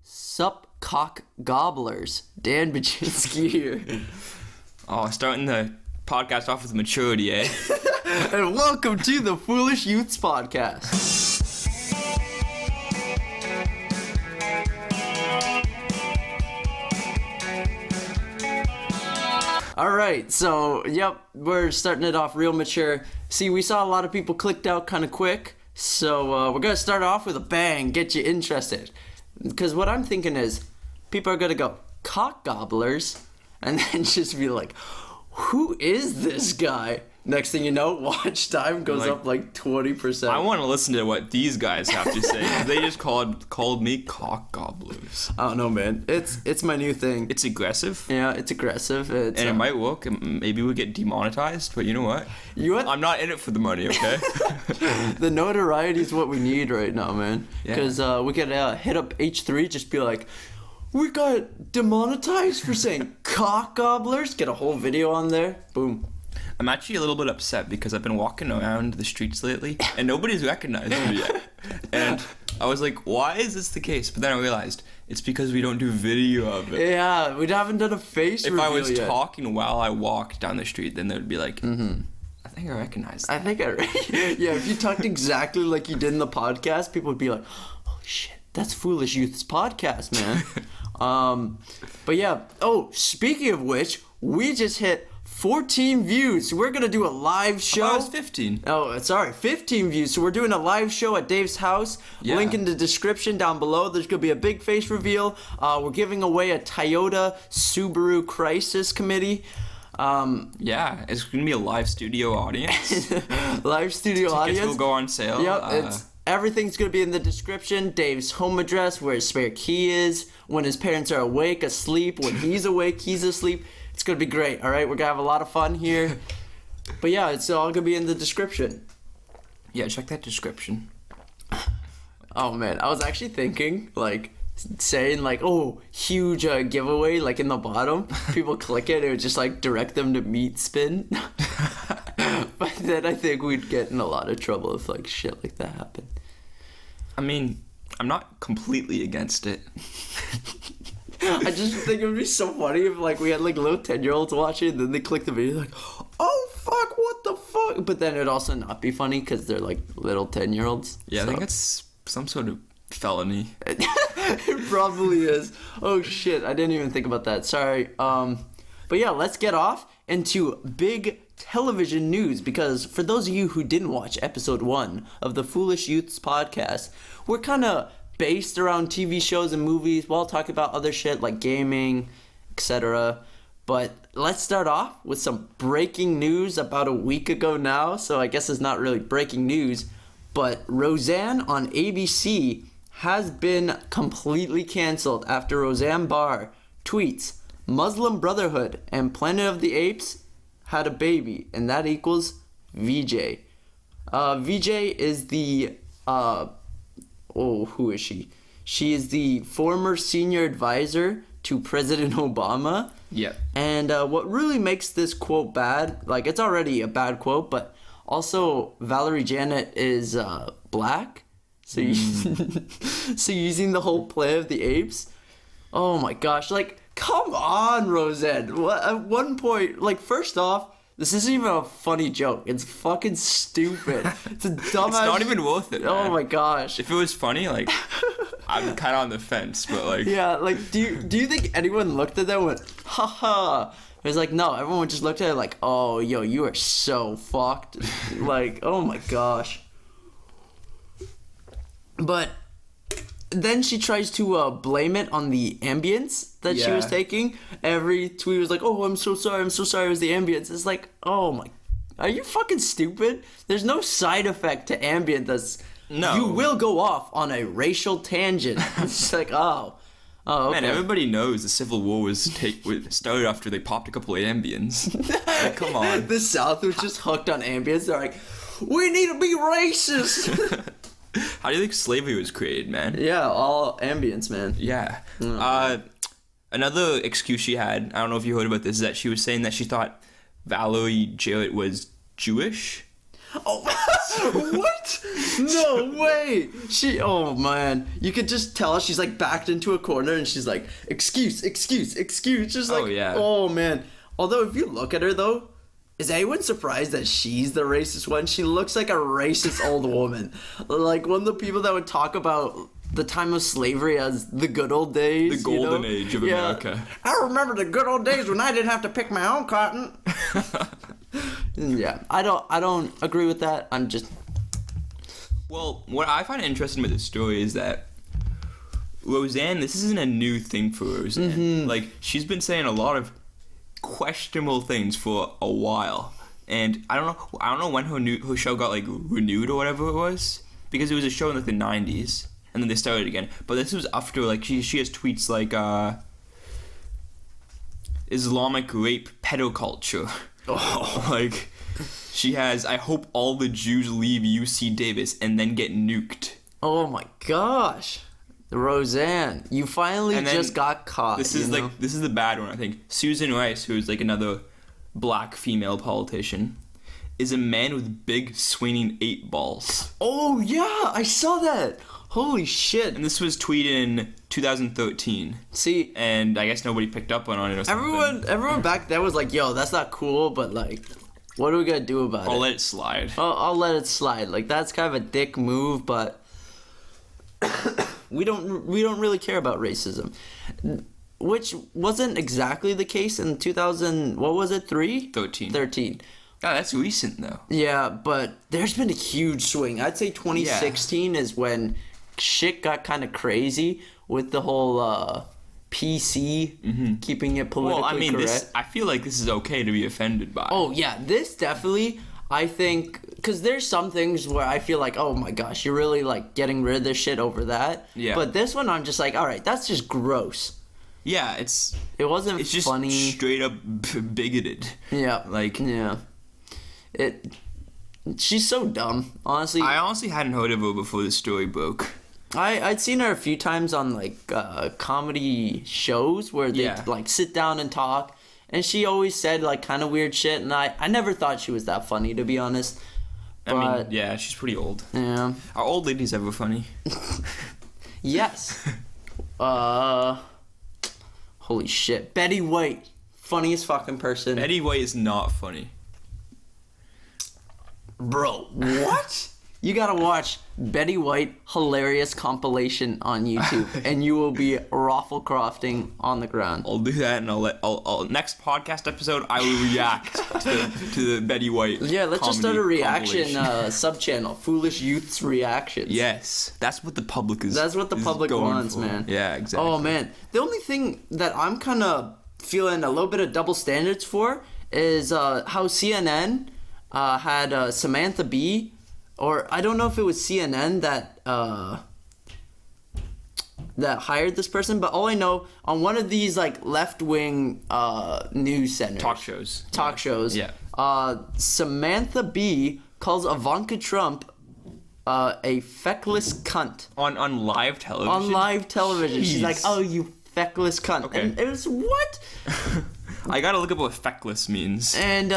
Sup cock gobblers. Dan Baczynski here. Oh, starting the podcast off with maturity, eh? And welcome to the Foolish Youths Podcast. Alright, so, we're starting it off real mature. See, we saw a lot of people clicked out kind of quick, so we're going to start off with a bang, get you interested. Because what I'm thinking is, people are going to go, cock gobblers, and then just be like, who is this guy? Next thing you know, watch time goes up like 20%. I want to listen to what these guys have to say. 'Cause they just called me cock gobblers. I don't know, man. It's my new thing. It's aggressive. Yeah, it's aggressive. And it might work. Maybe we'll get demonetized, but you know what? I'm not in it for the money, okay? The notoriety is what we need right now, man. Because we could hit up H3, just be like, we got demonetized for saying cock gobblers. Get a whole video on there. Boom. I'm actually a little bit upset because I've been walking around the streets lately and nobody's recognized me yet. And I was like, why is this the case? But then I realized it's because we don't do video of it. Yeah, we haven't done a face reveal If I was yet. talking while I walked down the street, then they would be like, I think I recognize that. Yeah, if you talked exactly like you did in the podcast, people would be like, oh shit, that's Foolish Youth's Podcast, man. But yeah, speaking of which, we just hit 14 views. We're going to do a live show. Oh, it's 15. Oh, sorry, 15 views. So we're doing a live show at Dave's house. Yeah. Link in the description down below. There's going to be a big face reveal. We're giving away a Toyota Subaru Crisis Committee. Yeah, it's going to be a live studio audience. Live studio audience. Tickets will go on sale. Yep, everything's going to be in the description. Dave's home address, where his spare key is, when his parents are awake, asleep, when he's awake, he's asleep. It's going to be great, all right? We're going to have a lot of fun here. But yeah, it's all going to be in the description. Yeah, check that description. Oh, man. I was actually thinking, saying, huge giveaway, in the bottom. People click it, it would just, direct them to Meat Spin. But then I think we'd get in a lot of trouble if, shit like that happened. I mean, I'm not completely against it. I just think it would be so funny if we had little 10-year-olds watching and then they click the video oh fuck, what the fuck? But then it would also not be funny because they're little 10-year-olds. Yeah, so. I think it's some sort of felony. It probably is. Oh shit, I didn't even think about that. Sorry. But yeah, let's get off into big television news, because for those of you who didn't watch episode 1 of the Foolish Youths Podcast, we're kind of based around TV shows and movies while talking about other shit like gaming, etc. But let's start off with some breaking news about a week ago now, so I guess it's not really breaking news, but Roseanne on ABC has been completely canceled after Roseanne Barr tweets, Muslim Brotherhood and Planet of the Apes had a baby, and that equals VJ. VJ is the who is she? She is the former senior advisor to President Obama. Yeah. And what really makes this quote bad, it's already a bad quote, but also Valerie Janet is black. So so using the whole Planet of the Apes. Oh my gosh, come on, Roseanne. At one point, first off, this isn't even a funny joke. It's fucking stupid. It's a dumbass. It's not even worth it, man. Oh my gosh. If it was funny, I'm kind of on the fence, but Yeah, do you think anyone looked at that and went, haha? It was no, everyone just looked at it oh, yo, you are so fucked. Oh my gosh. But then she tries to blame it on the ambience that she was taking. Every tweet was oh, I'm so sorry, it was the ambience. It's oh my, are you fucking stupid? There's no side effect to ambient No. You will go off on a racial tangent. It's oh, okay. Man, everybody knows the Civil War was started after they popped a couple of Ambiens. Come on. The South was just hooked on ambience. They're we need to be racist. How do you think slavery was created, man? Yeah, all ambience, man. Yeah. Another excuse she had, I don't know if you heard about this, is that she was saying that she thought Valerie Jarrett was Jewish. Oh, What? No way. Oh man, you could just tell she's like backed into a corner and she's like, excuse. Just like, Oh, yeah. Oh man. Although if you look at her though, is anyone surprised that she's the racist one? She looks like a racist old woman. Like one of the people that would talk about the time of slavery as the good old days. The golden age of America. I remember the good old days when I didn't have to pick my own cotton. Yeah, I don't agree with that. I'm just... Well, what I find interesting about this story is that Roseanne, this isn't a new thing for Roseanne. Mm-hmm. Like, she's been saying a lot of questionable things for a while. And I don't know when her show got, like, renewed or whatever it was. Because it was a show in, like, the 90s. And then they started again. But this was after, like, she has tweets like, Islamic rape pedoculture. Oh. Like, she has, I hope all the Jews leave UC Davis and then get nuked. Oh my gosh. Roseanne, you finally And then just got caught. This is this is the bad one, I think. Susan Rice, who is like another black female politician, is a man with big swinging 8 balls. Oh yeah, I saw that. Holy shit. And this was tweeted in 2013. See, And I guess nobody picked up on it or something. everyone back then was like, yo, that's not cool, but like, what are we gonna do about I'll it? let it slide. I'll let it slide. Like that's kind of a dick move, but we don't really care about racism, which wasn't exactly the case in 2000. What was it? 13. God, that's recent though. Yeah, but there's been a huge swing. I'd say 2016 is when shit got kind of crazy with the whole PC keeping it politically Well, I mean, correct. I feel like this is okay to be offended by. Oh yeah, this definitely. I think because there's some things where I feel like, oh my gosh, you're really like getting rid of this shit over that. Yeah. But this one, I'm just like, all right, that's just gross. Yeah, It wasn't it's just funny. straight up bigoted. Yeah. Like, Yeah. She's so dumb. Honestly, I honestly hadn't heard of her before this story broke. I'd seen her a few times on like comedy shows where they Yeah. like sit down and talk, and she always said like kind of weird shit, and I never thought she was that funny, to be honest. I mean, But yeah, she's pretty old. yeah, Are old ladies ever funny? yes. Holy shit, Betty White, funniest fucking person. Betty White is not funny. Bro, what? You gotta watch Betty White hilarious compilation on YouTube, and you will be rafflecrofting on the ground. I'll do that, and I'll next podcast episode I will react to the Betty White. Yeah, let's just start a comedy reaction compilation. sub-channel, Foolish Youth's Reactions. Yes, that's what the public is. That's what the is public going wants, for. man. Yeah, exactly. Oh, man. The only thing that I'm kind of feeling a little bit of double standards for is how CNN had Samantha Bee, or I don't know if it was CNN that hired this person, but all I know, on one of these like left-wing news centers, talk shows, Yeah. Samantha Bee calls Ivanka Trump a feckless cunt On live television. on live television. She's like, Jeez. "Oh, you feckless cunt," Okay. and it was what? I gotta look up what feckless means. And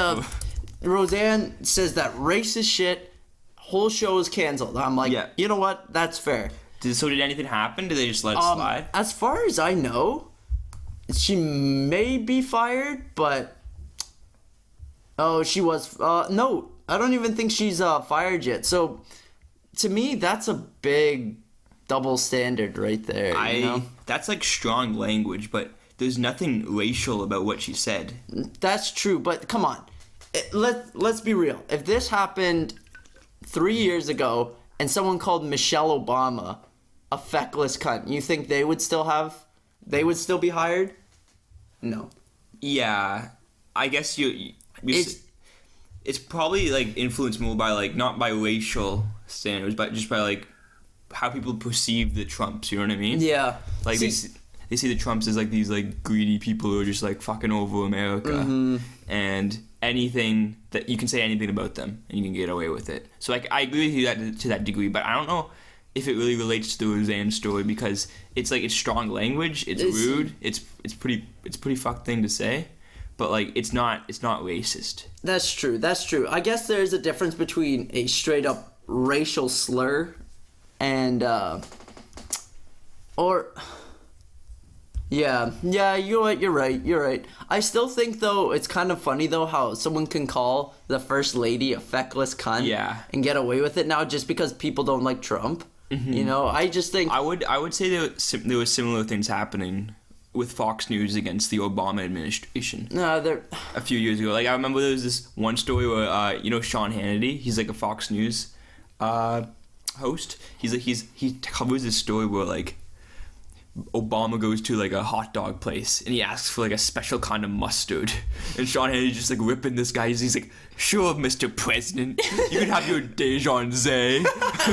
Roseanne says that racist shit. Whole show is canceled. I'm like, Yeah. you know what? That's fair. So did anything happen? Did they just let it slide? As far as I know, she may be fired, but she was. No, I don't even think she's fired yet. So to me, that's a big double standard right there. You know? That's like strong language, but there's nothing racial about what she said. That's true, but come on. Let's be real. If this happened 3 years ago and someone called Michelle Obama a feckless cunt, you think they would still be hired? No. Yeah, I guess it's probably like influenced more by like not by racial standards, but just by like how people perceive the Trumps. You know what I mean? Yeah. Like they see the Trumps as like these like greedy people who are just like fucking over America, and anything that you can say anything about them and you can get away with it. So like I agree with you to that degree, but I don't know if it really relates to the Roseanne story because it's like it's strong language, it's rude, it's pretty fucked thing to say, but like it's not racist. That's true. That's true. I guess there's a difference between a straight up racial slur and yeah, you're right. I still think though it's kind of funny though how someone can call the first lady a feckless cunt and get away with it now just because people don't like Trump. You know, I just think I would say there were similar things happening with Fox News against the Obama administration. No, a few years ago. Like I remember there was this one story where you know Sean Hannity, he's like a Fox News host. He covers this story where like Obama goes to like a hot dog place and he asks for like a special kind of mustard, and Sean Hannity's just like ripping this guy. He's like, "Sure, Mr. President, you can have your Dijon-zay,"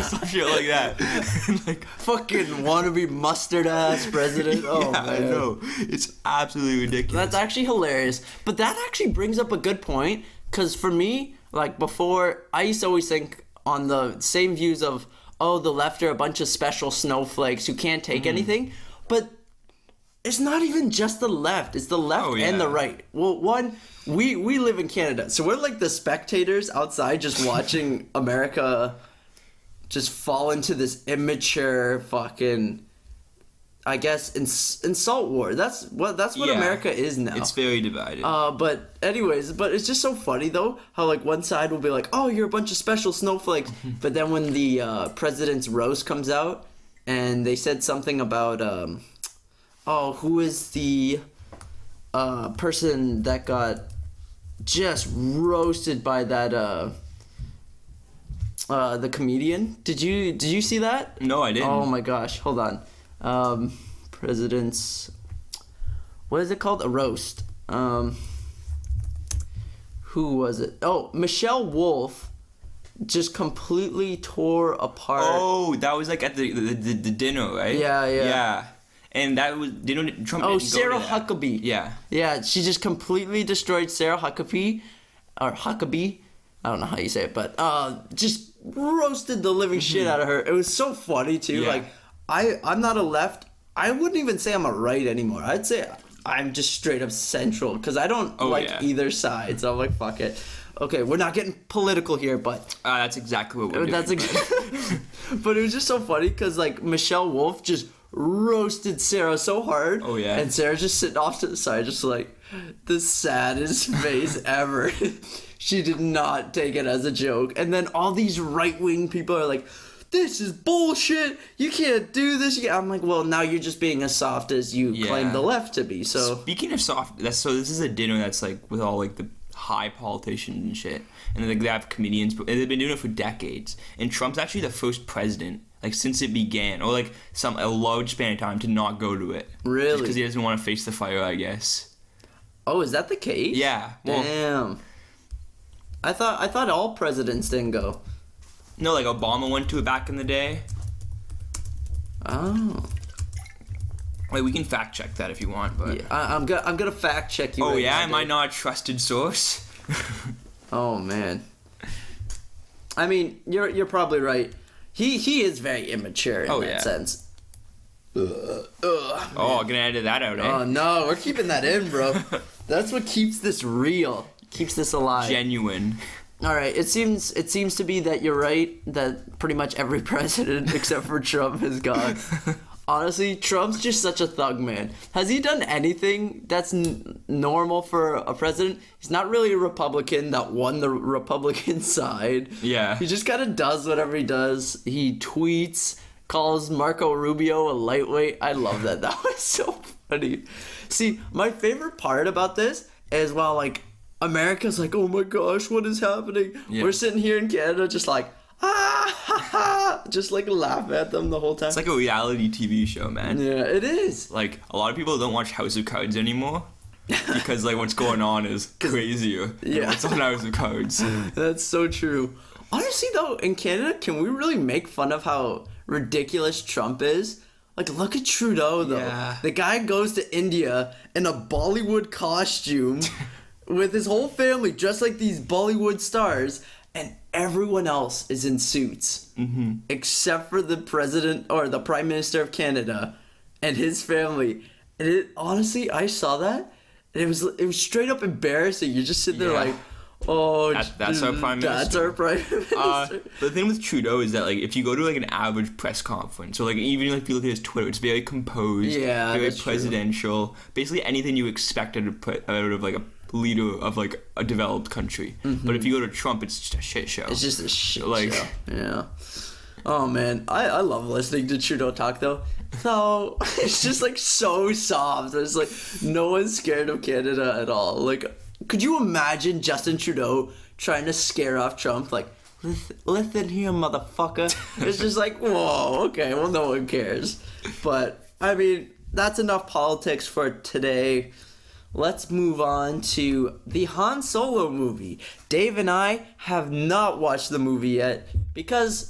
some shit like that. And, like fucking wannabe mustard ass president. Oh yeah, man, I know, it's absolutely ridiculous. That's actually hilarious. But that actually brings up a good point, because for me, like before, I used to always think on the same views of, oh, the left are a bunch of special snowflakes who can't take anything. But it's not even just the left. It's the left and the right. Well, one, we live in Canada, so we're like the spectators outside just watching America just fall into this immature fucking, I guess, insult war. That's what America is now. It's very divided. But anyways, it's just so funny though how like one side will be like, oh, you're a bunch of special snowflakes, but then when the president's roast comes out and they said something about who is the person that got just roasted by that the comedian? Did you see that? No, I didn't. Oh my gosh, hold on. President's, what is it called? A roast. Who was it? Oh, Michelle Wolf just completely tore apart. Oh, that was like at the dinner, right? Yeah. And that was Trump. Oh, didn't Sarah go to that. Huckabee. Yeah. She just completely destroyed Sarah Huckabee, or Huckabee. I don't know how you say it, but just roasted the living shit out of her. It was so funny too. Yeah. Like I'm not a left. I wouldn't even say I'm a right anymore. I'd say I'm just straight up central, because I don't either side. So I'm like, fuck it. Okay, we're not getting political here, but that's exactly what we're doing. But it was just so funny because like Michelle Wolf just roasted Sarah so hard. Oh yeah. And Sarah's just sitting off to the side, just like the saddest face ever. She did not take it as a joke. And then all these right-wing people are like, this is bullshit. You can't do this. I'm like, well, now you're just being as soft as you claim the left to be. So speaking of soft, this is a dinner that's like with all like the high politicians and shit, and then they have comedians, and they've been doing it for decades. And Trump's actually the first president, like since it began, or like a large span of time, to not go to it. Really? Because he doesn't want to face the fire, I guess. Oh, is that the case? Yeah. Damn. I thought all presidents didn't go. No, like Obama went to it back in the day. Oh. Like we can fact check that if you want, but yeah, I'm gonna fact check you. Oh right yeah, now, am I not a trusted source? Oh man. I mean, you're probably right. He is very immature in that sense. Oh, I'm gonna edit that out, eh? Oh no, we're keeping that in, bro. That's what keeps this real, keeps this alive. Genuine. All right, it seems to be that you're right, that pretty much every president except for Trump has gone. Honestly, Trump's just such a thug, man. Has he done anything that's normal for a president? He's not really a Republican that won the Republican side. Yeah. He just kind of does whatever he does. He tweets, calls Marco Rubio a lightweight. I love that. That was so funny. See, my favorite part about this is while, like, America's like, oh my gosh, what is happening? Yeah. We're sitting here in Canada just like, just like laugh at them the whole time. It's like a reality TV show, man. Yeah, it is. Like, a lot of people don't watch House of Cards anymore because like what's going on is crazier than what's on House of Cards. That's so true. Honestly though, in Canada, can we really make fun of how ridiculous Trump is? Like, look at Trudeau though. Yeah. The guy goes to India in a Bollywood costume with his whole family dressed like these Bollywood stars, and everyone else is in suits, except for the president or the prime minister of Canada and his family. And it honestly, I saw that, And it was straight up embarrassing. You just sit there Yeah. like, oh, That's our prime That's minister. our prime minister. The thing with Trudeau is that, like, if you go to, like, an average press conference, or, like, even, like, if you look at his Twitter, it's very composed, Yeah, very that's true. presidential. Basically anything you expected to put out of, like, a leader of, like, a developed country. But if you go to Trump, it's just a shit show. It's just a shit Like- show. Yeah. Oh man, I love listening to Trudeau talk though. So it's just like so soft. It's like no one's scared of Canada at all. Like, could you imagine Justin Trudeau trying to scare off Trump? Like, listen here, motherfucker. It's just like, whoa, okay, well, no one cares. But I mean, that's enough politics for today. Let's move on to the Han Solo movie. Dave and I have not watched the movie yet because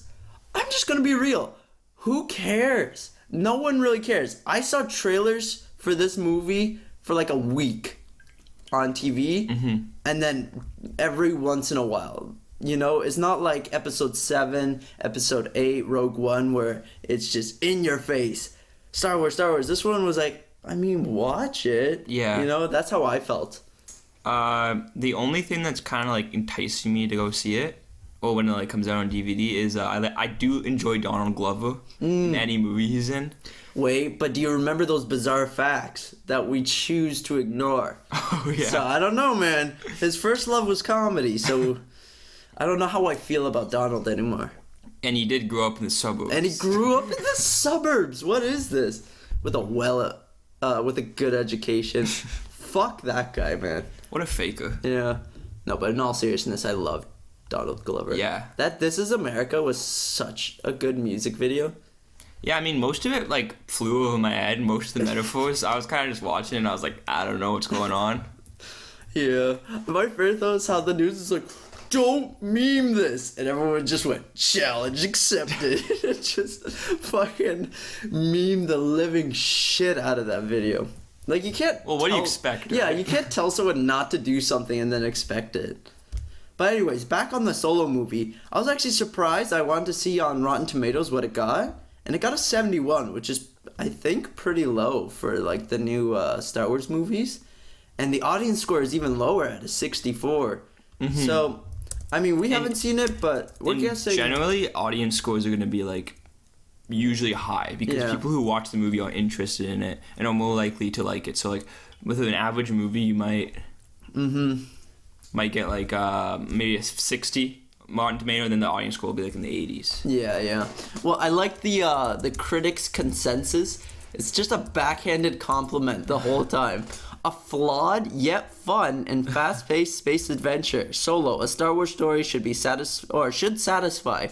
I'm just gonna be real. Who cares? No one really cares. I saw trailers for this movie for like a week on TV, and then every once in a while. You know, it's not like episode 7, episode 8, Rogue One, where it's just in your face. Star Wars, Star Wars. This one was like, I mean, watch it. Yeah. You know, that's how I felt. The only thing that's kind of, like, enticing me to go see it, or when it, like, comes out on DVD, is I do enjoy Donald Glover in any movie he's in. Wait, but do you remember those bizarre facts that we choose to ignore? Oh, yeah. So, I don't know, man. His first love was comedy, so I don't know how I feel about Donald anymore. And he did grow up in the suburbs. And he grew up in the suburbs. What is this? With a good education. Fuck that guy, man. What a faker. Yeah. No, but in all seriousness, I love Donald Glover. Yeah. That This Is America was such a good music video. Yeah, I mean, most of it, like, flew over my head. Most of the metaphors, I was kind of just watching and I was like, I don't know what's going on. Yeah. My favorite though is how the news is like, don't meme this. And everyone just went, challenge accepted. It just fucking meme the living shit out of that video. Like, you can't. Well, what do you expect, Yeah, right? you can't tell someone not to do something and then expect it. But anyways, back on the Solo movie, I was actually surprised. I wanted to see on Rotten Tomatoes what it got, and it got a 71, which is, I think, pretty low for like the new Star Wars movies. And the audience score is even lower at a 64. So, I mean, we haven't seen it, but we're guessing. Generally, audience scores are going to be, like, usually high because Yeah. people who watch the movie are interested in it and are more likely to like it. So, like, with an average movie, you might get, like, maybe a 60 Rotten Tomato, and then the audience score will be, like, in the 80s. Yeah. Well, I like the critics' consensus. It's just a backhanded compliment the whole time. A flawed yet fun and fast-paced space adventure, Solo, a Star Wars story should satisfy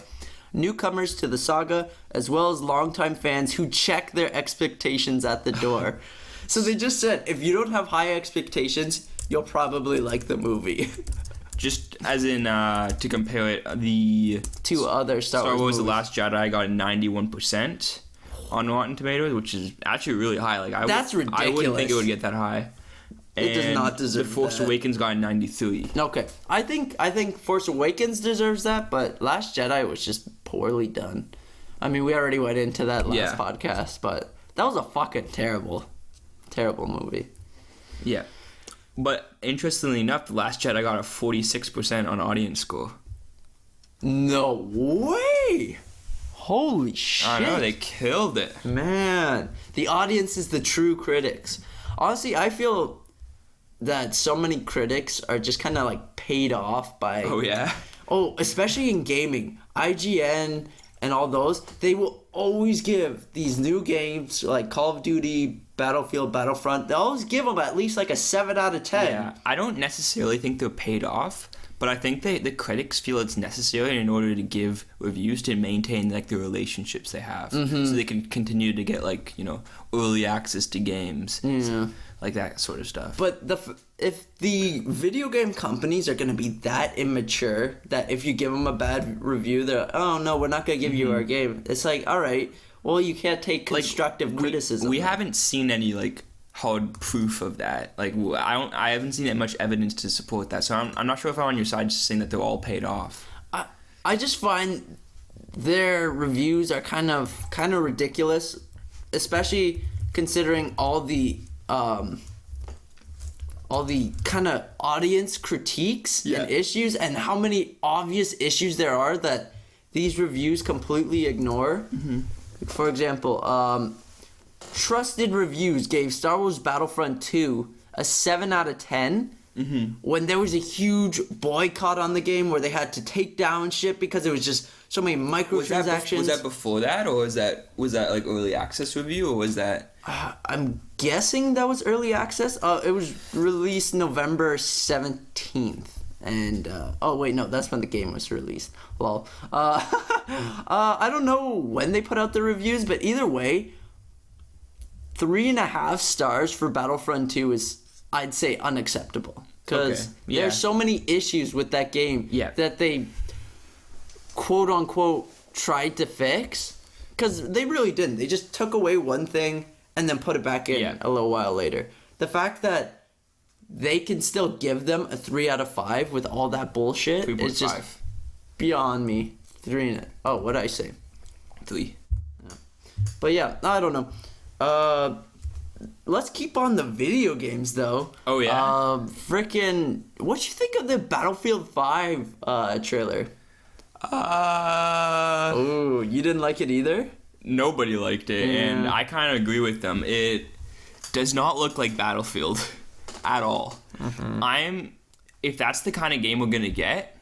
newcomers to the saga as well as longtime fans who check their expectations at the door. So they just said, if you don't have high expectations, you'll probably like the movie. Just as in, to compare it, the To other Star Wars The movies. Last Jedi got 91% on Rotten Tomatoes, which is actually really high. Like, That's I wouldn't think ridiculous. it would get that high. It does And not deserve The Force that. Awakens got 93. Okay, I think Force Awakens deserves that, but Last Jedi was just poorly done. I mean, we already went into that last Yeah. podcast, but that was a fucking terrible movie. Yeah. But interestingly enough, The Last Jedi got a 46% on audience score. No way! Holy shit! I know, they killed it. Man, the audience is the true critics. Honestly, I feel that so many critics are just kind of like paid off by. Oh, yeah? Oh, especially in gaming, IGN and all those, they will always give these new games like Call of Duty, Battlefield, Battlefront. They always give them at least like a 7 out of 10. Yeah. I don't necessarily think they're paid off, but I think the critics feel it's necessary in order to give reviews to maintain, like, the relationships they have. So they can continue to get, like, you know, early access to games. Yeah. Like that sort of stuff. But if the video game companies are going to be that immature that if you give them a bad review, they're like, oh no, we're not going to give you our game. It's like, all right, well, you can't take constructive criticism. We haven't seen any, like, hard proof of that. Like, I haven't seen that much evidence to support that. So I'm not sure if I'm on your side just saying that they're all paid off. I just find their reviews are kind of ridiculous, especially considering all all the kind of audience critiques and issues, and how many obvious issues there are that these reviews completely ignore. For example, Trusted Reviews gave Star Wars Battlefront 2 a 7 out of 10 when there was a huge boycott on the game where they had to take down shit because there was just so many microtransactions. Was that before that, or was that like early access review, or was that? I'm guessing that was early access. It was released November 17th. And, oh wait, no, that's when the game was released. Lol. I don't know when they put out the reviews, but either way, 3.5 stars for Battlefront 2 is, I'd say, unacceptable. Because there's so many issues with that game that they, quote unquote, tried to fix. Because they really didn't. They just took away one thing and then put it back in a little while later. The fact that they can still give them a 3 out of 5 with all that bullshit. 3.5. It's just beyond me. 3. Oh, what did I say? 3. Yeah. But yeah, I don't know. Let's keep on the video games though. Oh yeah. Frickin', what'd you think of the Battlefield 5 trailer? Oh, you didn't like it either? Nobody liked it, and I kind of agree with them. It does not look like Battlefield. At all. If that's the kind of game we're gonna get,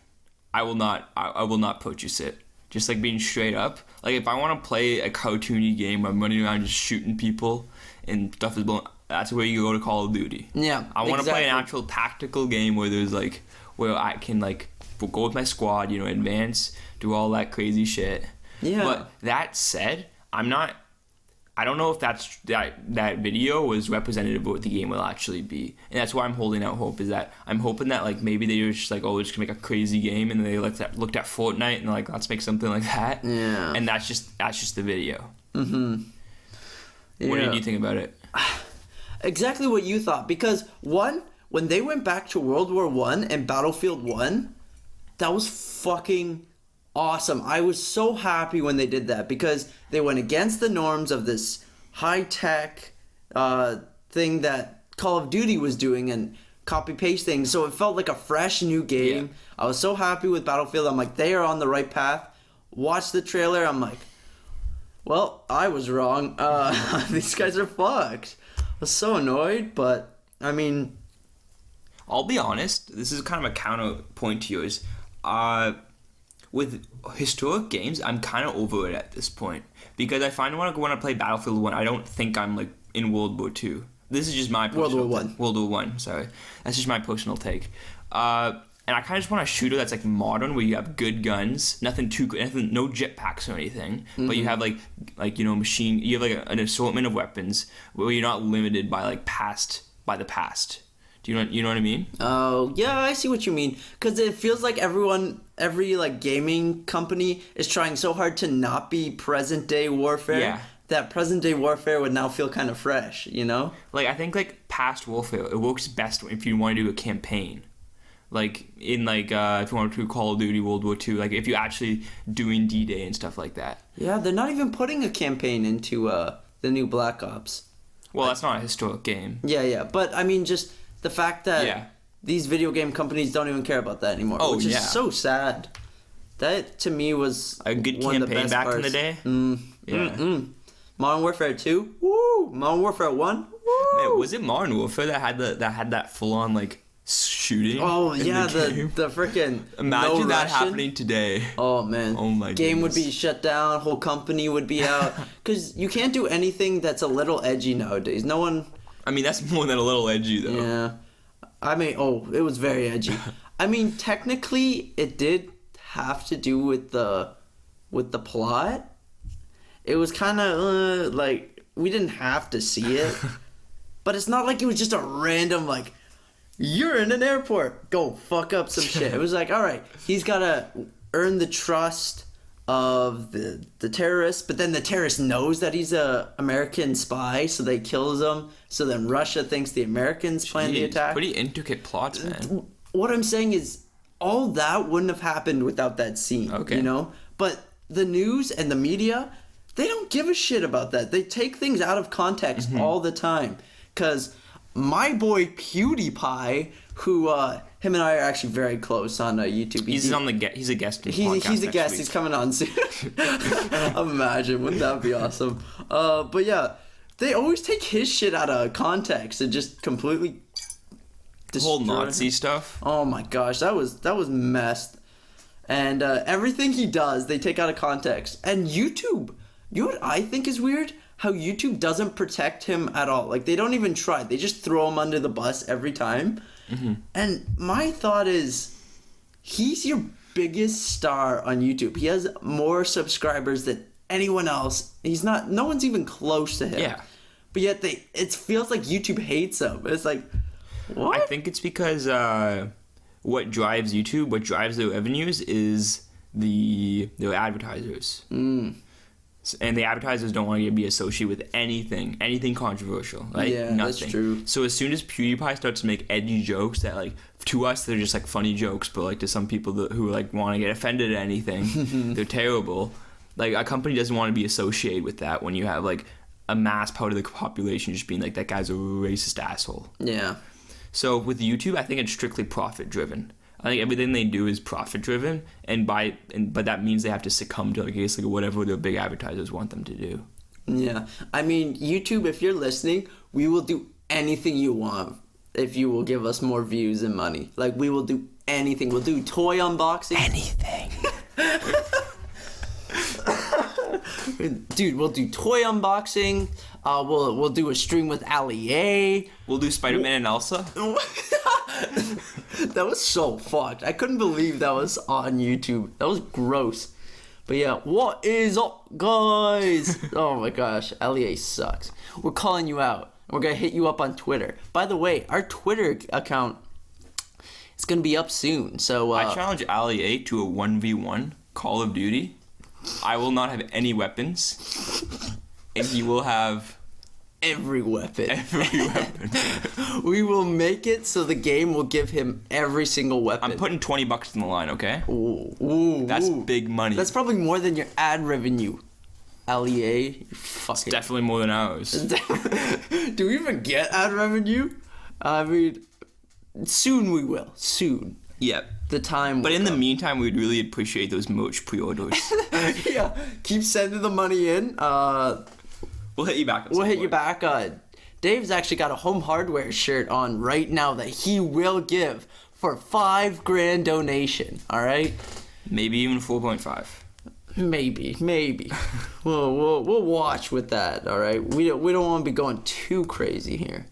I will not purchase it. Just like being straight up. Like if I want to play a cartoony game where I'm running around just shooting people and stuff is blowing, that's where you go to Call of Duty. Yeah. I want to play an actual tactical game where there's like where I can like go with my squad, advance, do all that crazy shit. Yeah. But that said, I don't know if that video was representative of what the game will actually be, and that's why I'm holding out hope. Is that I'm hoping that like maybe they were just like, oh, we're just gonna make a crazy game, and then they looked at Fortnite and like, let's make something like that. Yeah. And that's just the video. What did you think about it? Exactly what you thought, because when they went back to World War I and Battlefield 1, that was fucking awesome. I was so happy when they did that because they went against the norms of this high-tech thing that Call of Duty was doing and copy-paste things. So it felt like a fresh new game. Yeah. I was so happy with Battlefield. I'm like, they are on the right path. Watch the trailer. I'm like, well, I was wrong. These guys are fucked. I was so annoyed, but I mean, I'll be honest. This is kind of a counterpoint to yours. With historic games, I'm kind of over it at this point because I find when I play Battlefield 1, I don't think I'm like in World War 2. This is just my personal World War 1. Sorry, that's just my personal take. And I kind of just want a shooter that's like modern, where you have good guns, no jetpacks or anything, but you have like machine. You have like an assortment of weapons where you're not limited by the past. Do you know what I mean? Oh, yeah, I see what you mean. Because it feels like every like gaming company is trying so hard to not be present day warfare. Yeah. That present day warfare would now feel kind of fresh, Like I think like past warfare, it works best if you want to do a campaign. Like in if you want to do Call of Duty World War II, like if you're actually doing D-Day and stuff like that. Yeah, they're not even putting a campaign into the new Black Ops. Well, that's not a historic game. Yeah, but I mean just the fact that these video game companies don't even care about that anymore, which is so sad. That to me was a good one campaign of the best back parts. in the day. Modern Warfare 2, woo! Modern Warfare 1, woo! Man, was it Modern Warfare that had that full on like shooting? Oh yeah, the freaking imagine that happening today. Oh man, oh my game goodness. Would be shut down, whole company would be out because you can't do anything that's a little edgy nowadays. No one. I mean, that's more than a little edgy though. Yeah, I mean, it was very edgy. I mean, technically, it did have to do with the plot. It was kind of like we didn't have to see it, but it's not like it was just a random like, you're in an airport, go fuck up some shit. It was like, all right, he's gotta earn the trust of the terrorist, but then the terrorist knows that he's a American spy, so they kills him. So then Russia thinks the Americans planned the attack. Pretty intricate plots, man. What I'm saying is, all that wouldn't have happened without that scene. Okay. But the news and the media, they don't give a shit about that. They take things out of context all the time. Because my boy PewDiePie, who him and I are actually very close on YouTube. He's a guest. In He's a next guest. week. He's coming on soon. Imagine, wouldn't that be awesome? But yeah, they always take his shit out of context and just completely The whole destroy Nazi him. stuff. Oh my gosh, that was messed. And everything he does, they take out of context. And YouTube, you know what I think is weird? How YouTube doesn't protect him at all. Like, they don't even try. They just throw him under the bus every time. Mm-hmm. And my thought is, he's your biggest star on YouTube. He has more subscribers than anyone else. No one's even close to him. Yeah. But yet it feels like YouTube hates him. It's like, what? I think it's because what drives YouTube, what drives their revenues is their advertisers. And the advertisers don't want to be associated with anything controversial, right? Yeah, that's true. So as soon as PewDiePie starts to make edgy jokes that, like, to us they're just like funny jokes, but like to some people who like want to get offended at anything, they're terrible. Like, a company doesn't want to be associated with that when you have like a mass part of the population just being like, that guy's a racist asshole. Yeah. So with YouTube, I think it's strictly profit driven. I think everything they do is profit driven, but that means they have to succumb to, like, I guess, like, whatever the big advertisers want them to do. Yeah. I mean, YouTube, if you're listening, we will do anything you want if you will give us more views and money. Like, we will do anything. We'll do toy unboxing. Anything. Dude, we'll do toy unboxing. We'll do a stream with Ali A. We'll do Spider-Man and Elsa. That was so fucked. I couldn't believe that was on YouTube. That was gross. But yeah, what is up, guys? Oh my gosh, LEA sucks. We're calling you out. We're gonna hit you up on Twitter. By the way, our Twitter account is gonna be up soon. So I challenge Ali A to a 1v1 Call of Duty. I will not have any weapons, and he will have every weapon. every weapon. We will make it so the game will give him every single weapon. I'm putting $20 in the line, okay? Ooh, That's ooh. big money. That's probably more than your ad revenue. LEA, you It's fucking. definitely more than ours. Do we even get ad revenue? I mean, soon we will. Soon. Yeah. The time. But will in the come. meantime, we'd really appreciate those merch pre-orders. Yeah, keep sending the money in. We'll hit you back. We'll hit you back. Dave's actually got a Home Hardware shirt on right now that he will give for $5,000 donation. All right. Maybe even 4.5. Maybe. we'll watch with that. All right. We don't want to be going too crazy here,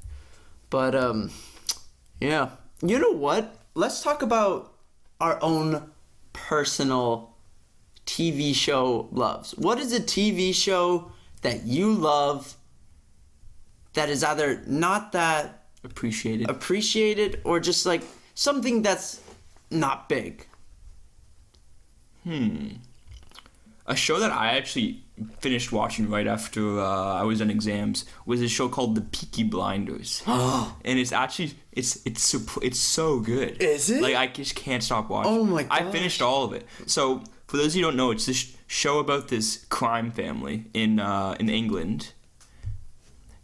but yeah. You know what? Let's talk about our own personal TV show loves. What is a TV show that you love that is either not that appreciated or just like something that's not big? A show that I actually finished watching right after I was on exams was a show called The Peaky Blinders. And it's actually it's so good. Is it? Like, I just can't stop watching. Oh my I gosh. finished all of it. So for those of you who don't know, it's this show about this crime family in England.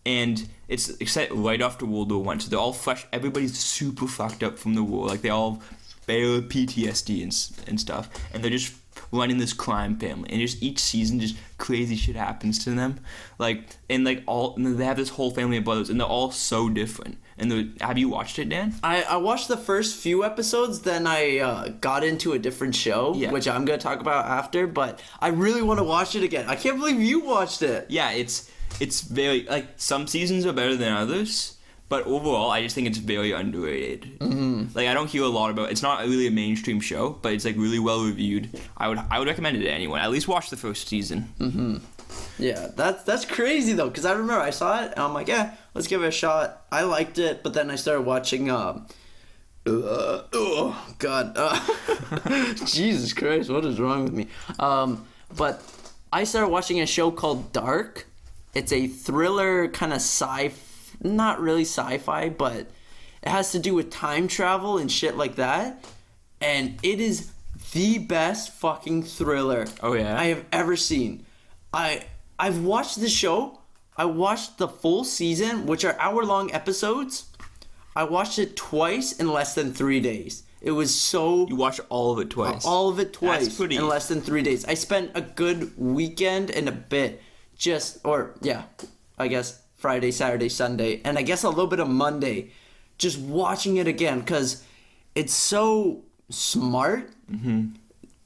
And it's set right after World War I. So they're all fresh. Everybody's super fucked up from the war. Like, they all bear PTSD and stuff. And they're just running this crime family. And just each season, just crazy shit happens to them. And they have this whole family of brothers. And they're all so different. And have you watched it, Dan? I watched the first few episodes, then I got into a different show, Yeah. which I'm going to talk about after, but I really want to watch it again. I can't believe you watched it. Yeah, it's very, like, some seasons are better than others, but overall, I just think it's very underrated. Mm-hmm. Like, I don't hear a lot about. It's not really a mainstream show, but it's like really well reviewed. I would recommend it to anyone. At least watch the first season. Mm-hmm. Yeah, that's crazy though, because I remember I saw it and I'm like, yeah, let's give it a shot. I liked it, but then I started watching. Oh God, Jesus Christ, what is wrong with me? But I started watching a show called Dark. It's a thriller kind of not really sci-fi, but it has to do with time travel and shit like that. And it is the best fucking thriller Oh, yeah? I have ever seen. I've watched the show I watched the full season, which are hour-long episodes. I watched it twice in less than 3 days. It was so... You watched all of it twice? All of it twice That's pretty... in less than 3 days. I spent a good weekend and a bit I guess Friday, Saturday, Sunday, and I guess a little bit of Monday just watching it again because it's so smart. Mm-hmm.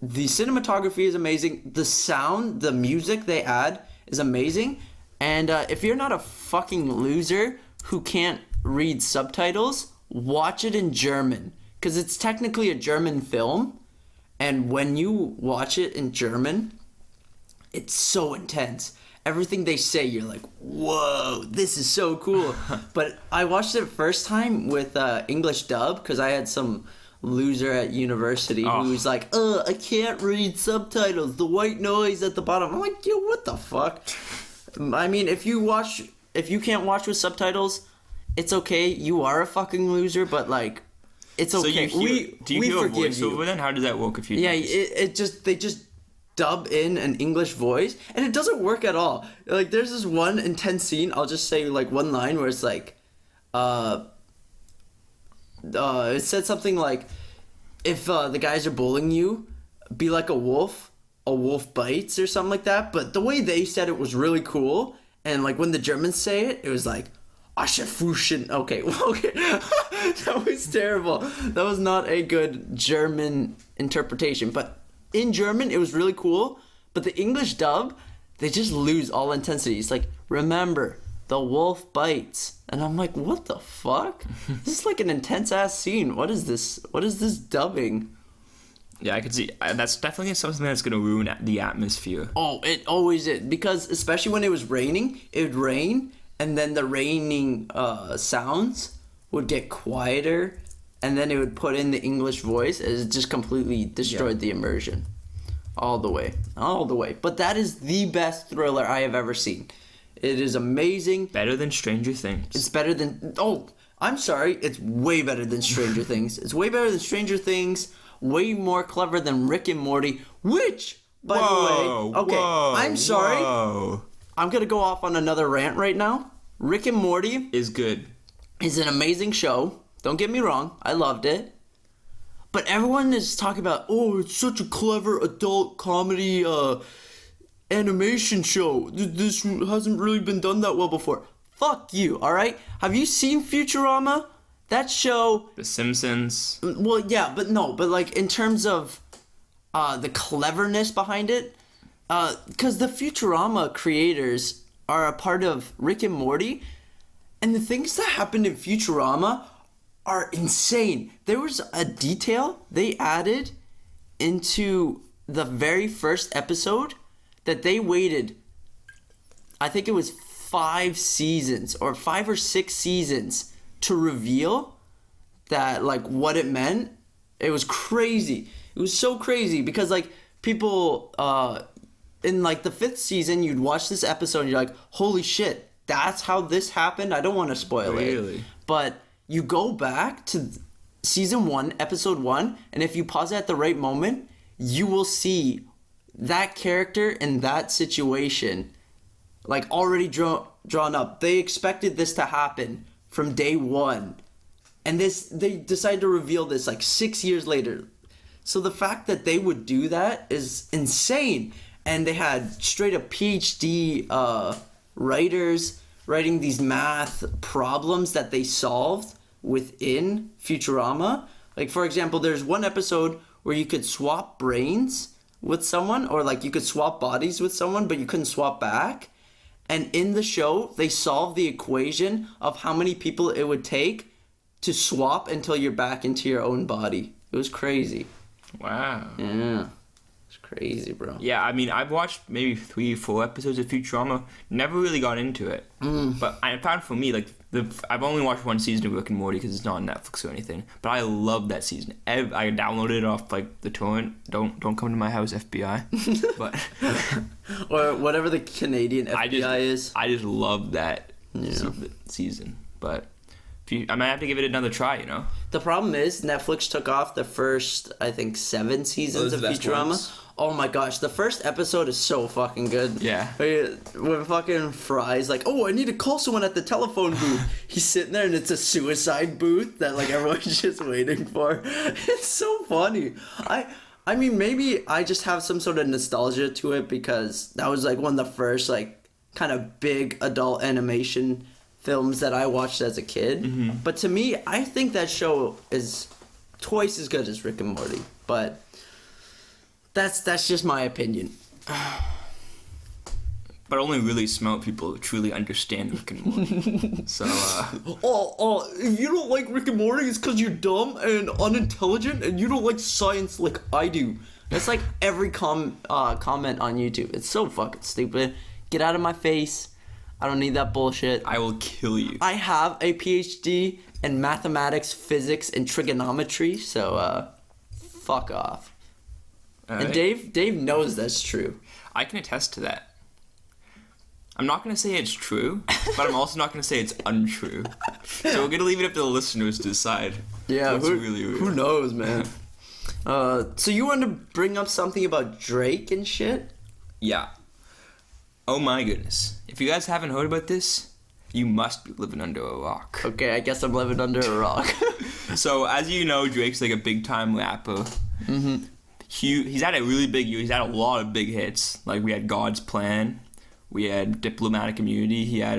The cinematography is amazing. The sound, the music they add is amazing. And if you're not a fucking loser who can't read subtitles, watch it in German. Because it's technically a German film. And when you watch it in German, it's so intense. Everything they say, you're like, whoa, this is so cool. But I watched it first time with English dub because I had some loser at university who's like, I can't read subtitles. The white noise at the bottom. I'm like, yo, what the fuck? I mean, if you can't watch with subtitles, it's okay. You are a fucking loser, but like, it's okay. So do you hear a voiceover then? How does that work if you? Yeah, they just dub in an English voice, and it doesn't work at all. Like, there's this one intense scene. I'll just say like one line where it's like, it said something like, if the guys are bullying you, be like a wolf bites or something like that. But the way they said it was really cool, and like when the Germans say it, it was like, okay. That was terrible. That was not a good German interpretation. But in German, it was really cool. But the English dub, they just lose all intensity. It's like, remember, the wolf bites. And I'm like, what the fuck? This is like an intense ass scene. What is this? What is this dubbing? Yeah, I could see. That's definitely something that's going to ruin the atmosphere. Oh, it always is. Because especially when it was raining, it would rain. And then the raining sounds would get quieter. And then it would put in the English voice. It just completely destroyed the immersion. All the way. But that is the best thriller I have ever seen. It is amazing. Better than Stranger Things. It's better than... Oh, I'm sorry. It's way better than Stranger Things. It's way better than Stranger Things. Way more clever than Rick and Morty. Which, by the way... Okay, I'm sorry. Whoa. I'm going to go off on another rant right now. Rick and Morty... is good. Is an amazing show. Don't get me wrong. I loved it. But everyone is talking about, oh, it's such a clever adult comedy animation show. This hasn't really been done that well before. Fuck you, alright? Have you seen Futurama? That show... The Simpsons. Well, yeah, but like in terms of the cleverness behind it, because the Futurama creators are a part of Rick and Morty, and the things that happened in Futurama are insane. There was a detail they added into the very first episode that they waited, I think it was 5 seasons or 5 or 6 seasons to reveal that, like, what it meant. It was crazy. It was so crazy because, like, people in like the 5th season, you'd watch this episode and you're like, holy shit, that's how this happened. I don't want to spoil it, but you go back to season 1, episode 1, and if you pause at the right moment, you will see that character in that situation, like, already drawn up. They expected this to happen from day 1, and they decided to reveal this like 6 years later. So the fact that they would do that is insane. And they had straight up PhD writers writing these math problems that they solved within Futurama. Like, for example, there's one episode where you could swap brains with someone, or like you could swap bodies with someone, but you couldn't swap back. And in the show, they solved the equation of how many people it would take to swap until you're back into your own body. It was crazy. Wow. Yeah. It's crazy, bro. Yeah, I mean, I've watched maybe 3-4 episodes of Futurama. Never really got into it. But I found for me, like, I've only watched one season of Rick and Morty because it's not on Netflix or anything. But I love that season. I downloaded it off, like, the torrent. Don't come to my house, FBI. But or whatever the Canadian FBI is. I just love that season. But I might have to give it another try, you know? The problem is Netflix took off the first, I think, 7 seasons of Futurama. Oh my gosh, the first episode is so fucking good. Yeah. When fucking Fry's like, oh, I need to call someone at the telephone booth. He's sitting there and it's a suicide booth that like everyone's just waiting for. It's so funny. I mean, maybe I just have some sort of nostalgia to it because that was like one of the first like kind of big adult animation films that I watched as a kid. Mm-hmm. But to me, I think that show is twice as good as Rick and Morty. But that's just my opinion. But only really smart people truly understand Rick and Morty. So, if you don't like Rick and Morty, it's because you're dumb and unintelligent and you don't like science like I do. That's like every comment on YouTube. It's so fucking stupid. Get out of my face. I don't need that bullshit. I will kill you. I have a PhD in mathematics, physics, and trigonometry, so fuck off. Right. And Dave knows that's true. I can attest to that. I'm not going to say it's true, but I'm also not going to say it's untrue. So we're going to leave it up to the listeners to decide what's really real. Who knows, man? So you want to bring up something about Drake and shit? Yeah. Oh my goodness. If you guys haven't heard about this, you must be living under a rock. Okay, I guess I'm living under a rock. So, as you know, Drake's like a big-time rapper. Mm-hmm. He's had a really big year. He's had a lot of big hits. Like, we had God's Plan. We had Diplomatic Immunity. He had,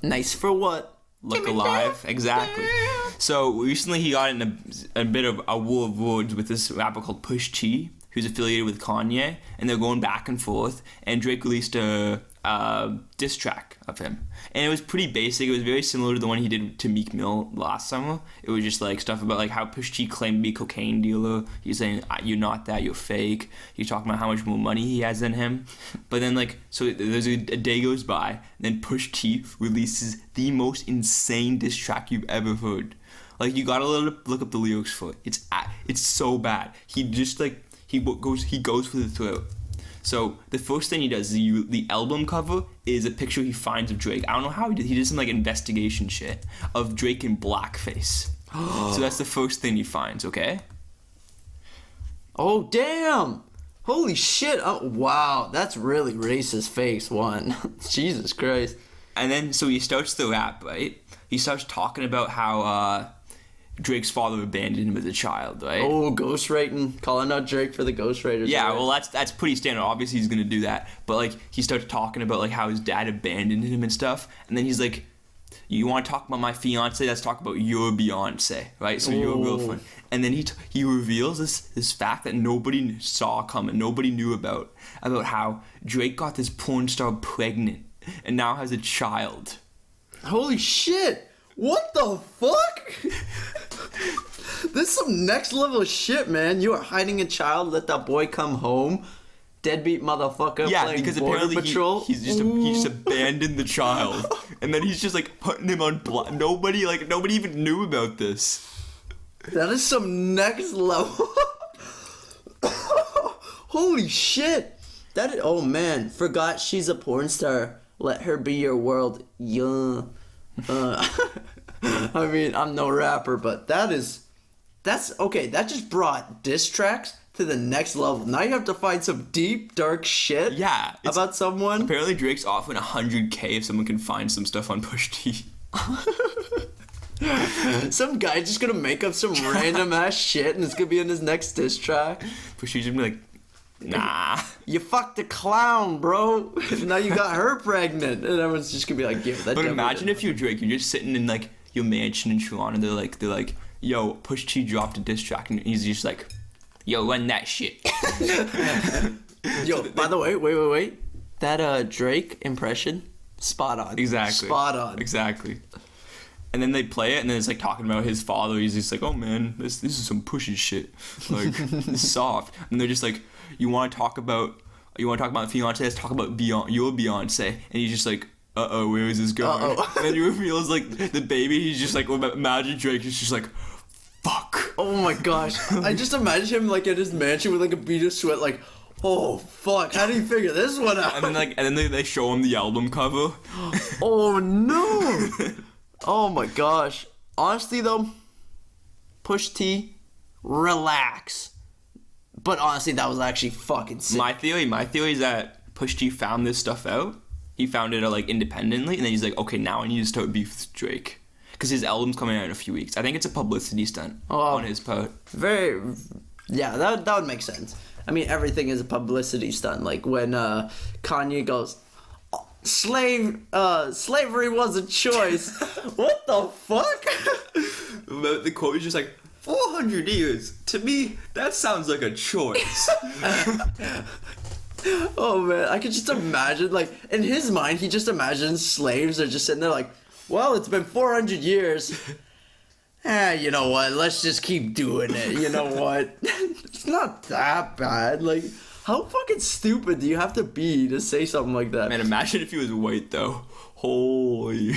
Nice for what? Look Alive. Exactly. So, recently he got in a bit of a war of words with this rapper called Pusha T, who's affiliated with Kanye. And they're going back and forth. And Drake released a diss track of him, and it was pretty basic. It was very similar to the one he did to Meek Mill last summer. It was just like stuff about like how Pusha T claimed to be a cocaine dealer. He's saying you're not that, you're fake. He's talking about how much more money he has than him. But then like, so there's a day goes by, and then Pusha T releases the most insane diss track you've ever heard. Like, you gotta look up the lyrics for it. It's so bad. He just like he goes for the throat. So the first thing he does, the album cover is a picture he finds of Drake. I don't know how he did. He did some like investigation shit of Drake in blackface. So that's the first thing he finds. Okay. Oh damn! Holy shit! Oh wow, that's really racist. Face one. Jesus Christ. And then so he starts the rap, right? He starts talking about how Drake's father abandoned him as a child, right? Oh, ghostwriting. Calling out Drake for the ghostwriters. Yeah, right? well, that's pretty standard. Obviously, he's gonna do that. But like, he starts talking about like how his dad abandoned him and stuff, and then he's like, "You want to talk about my fiance? Let's talk about your Beyonce, right? So your girlfriend." And then he reveals this fact that nobody saw coming, nobody knew about how Drake got this porn star pregnant and now has a child. Holy shit! What the fuck? This is some next level shit, man. You are hiding a child, let that boy come home. Deadbeat motherfucker. Yeah, because apparently he just abandoned the child, and then he's just like putting him on nobody even knew about this. That is some next level. Holy shit. Oh man, forgot she's a porn star. Let her be your world. Yeah. I mean, I'm no rapper, but that's okay. That just brought diss tracks to the next level. Now you have to find some deep, dark shit. Yeah, about someone. Apparently, Drake's offering $100K if someone can find some stuff on Pusha T. Some guy just gonna make up some random ass shit, and it's gonna be in his next diss track. Pusha T's gonna be like, nah. You fucked a clown, bro. Now you got her pregnant, and everyone's just gonna be like, "Give that." But imagine if you're Drake, you're just sitting in like your mansion in Toronto, and they're like, "Yo, Pusha T dropped a diss track," and he's just like, "Yo, run that shit." Yo, by the way, wait. That Drake impression, spot on. Exactly. Spot on. Exactly. And then they play it, and then it's like talking about his father. He's just like, "Oh man, this is some pushy shit, like it's soft." And they're just like, "You want to talk about fiance? Let's talk about your Beyonce." And he's just like, where is this going? And then he reveals like the baby. He's just like, imagine Drake is just like, fuck. Oh my gosh, I just imagine him like at his mansion with like a bead of sweat, like, oh fuck, how do you figure this one out? And then they show him the album cover. Oh no. Oh my gosh. Honestly though, Pusha T, relax. But honestly, that was actually fucking sick. My theory is that Pusha T found this stuff out. He found it like independently, and then he's like, okay, now I need to start beef with Drake. Because his album's coming out in a few weeks. I think it's a publicity stunt on his part. Yeah, that would make sense. I mean, everything is a publicity stunt. Like when Kanye goes, slavery was a choice. What the fuck? The quote is just like, 400 years. To me, that sounds like a choice. Oh man, I could just imagine, like, in his mind, he just imagines slaves are just sitting there like, well, it's been 400 years. You know what? Let's just keep doing it. You know what? It's not that bad. Like, how fucking stupid do you have to be to say something like that? Man, imagine if he was white, though. Holy.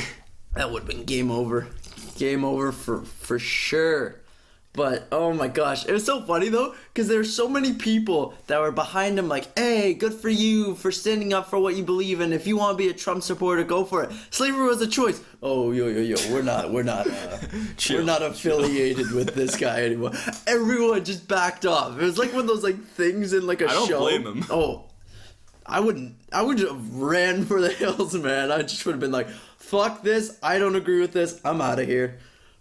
That would have been game over. Game over for sure. But, oh my gosh, it was so funny though, because there were so many people that were behind him like, hey, good for you for standing up for what you believe in. If you want to be a Trump supporter, go for it. Slavery was a choice. Oh, yo, we're not we're not affiliated with this guy anymore. Everyone just backed off. It was like one of those like things in like a show. I don't blame him. Oh, I would have ran for the hills, man. I just would have been like, fuck this, I don't agree with this, I'm out of here.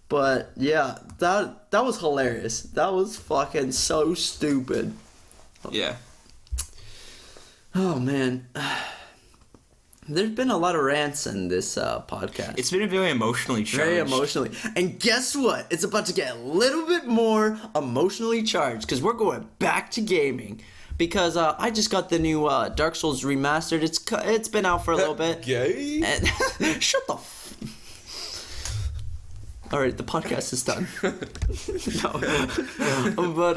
But yeah, that was hilarious. That was fucking so stupid. Yeah. Oh man, there's been a lot of rants in this podcast. It's been very emotionally charged. Very emotionally. And guess what? It's about to get a little bit more emotionally charged because we're going back to gaming. Because I just got the new Dark Souls remastered. It's been out for a little bit. Gay? And shut the. All right, the podcast is done. No. But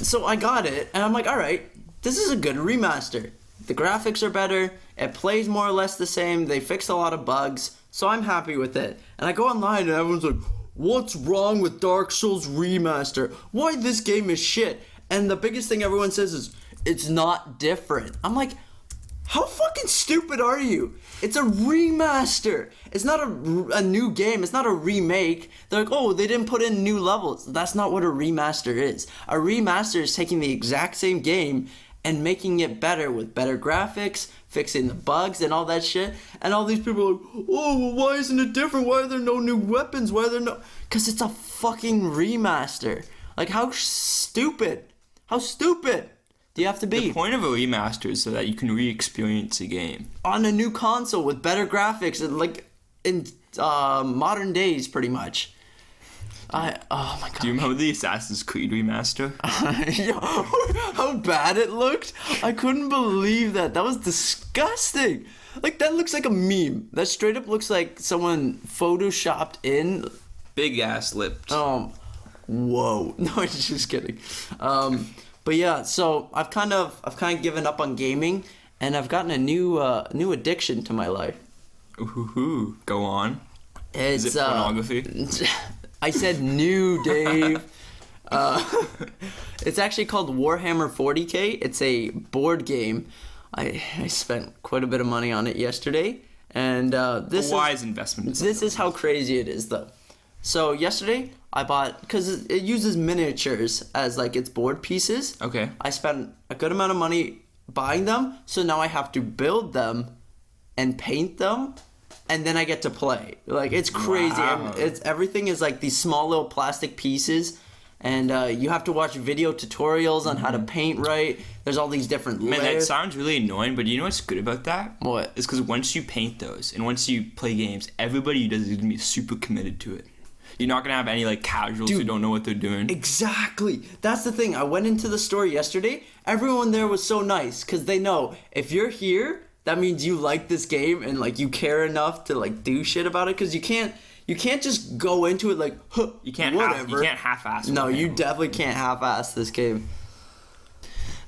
so I got it, and I'm like, all right, this is a good remaster. The graphics are better. It plays more or less the same. They fixed a lot of bugs, so I'm happy with it. And I go online, and everyone's like, what's wrong with Dark Souls remaster? Why this game is shit? And the biggest thing everyone says is, it's not different. I'm like, how fucking stupid are you? It's a remaster. It's not a new game. It's not a remake. They're like, oh, they didn't put in new levels. That's not what a remaster is. A remaster is taking the exact same game and making it better with better graphics, fixing the bugs and all that shit. And all these people are like, oh, well, why isn't it different? Why are there no new weapons? Why are there no... Because it's a fucking remaster. Like, how stupid. How stupid do you have to be? The point of a remaster is so that you can re-experience a game. On a new console with better graphics, and like in modern days, pretty much. Oh my god. Do you remember the Assassin's Creed remaster? How bad it looked? I couldn't believe that. That was disgusting. Like, that looks like a meme. That straight up looks like someone photoshopped in. Big ass lips. Whoa. No, I'm just kidding. But yeah, so I've kind of given up on gaming, and I've gotten a new addiction to my life. Ooh, go on. Is it pornography? I said new, Dave. It's actually called Warhammer 40K. It's a board game. I spent quite a bit of money on it yesterday, and this a wise investment. This is how crazy it is, though. So yesterday I bought, because it uses miniatures as like its board pieces. Okay. I spent a good amount of money buying them, so now I have to build them and paint them, and then I get to play. Like, it's crazy. Wow. And everything is like these small little plastic pieces, and you have to watch video tutorials on how to paint right. There's all these different layers. Man, that sounds really annoying, but you know what's good about that? What? It's because once you paint those and once you play games, everybody who does it is going to be super committed to it. You're not going to have any, like, casuals who don't know what they're doing. Exactly. That's the thing. I went into the store yesterday. Everyone there was so nice because they know if you're here, that means you like this game and, like, you care enough to, like, do shit about it, because you can't just go into it like, huh, you can't half-ass it. No, you definitely can't half-ass this game.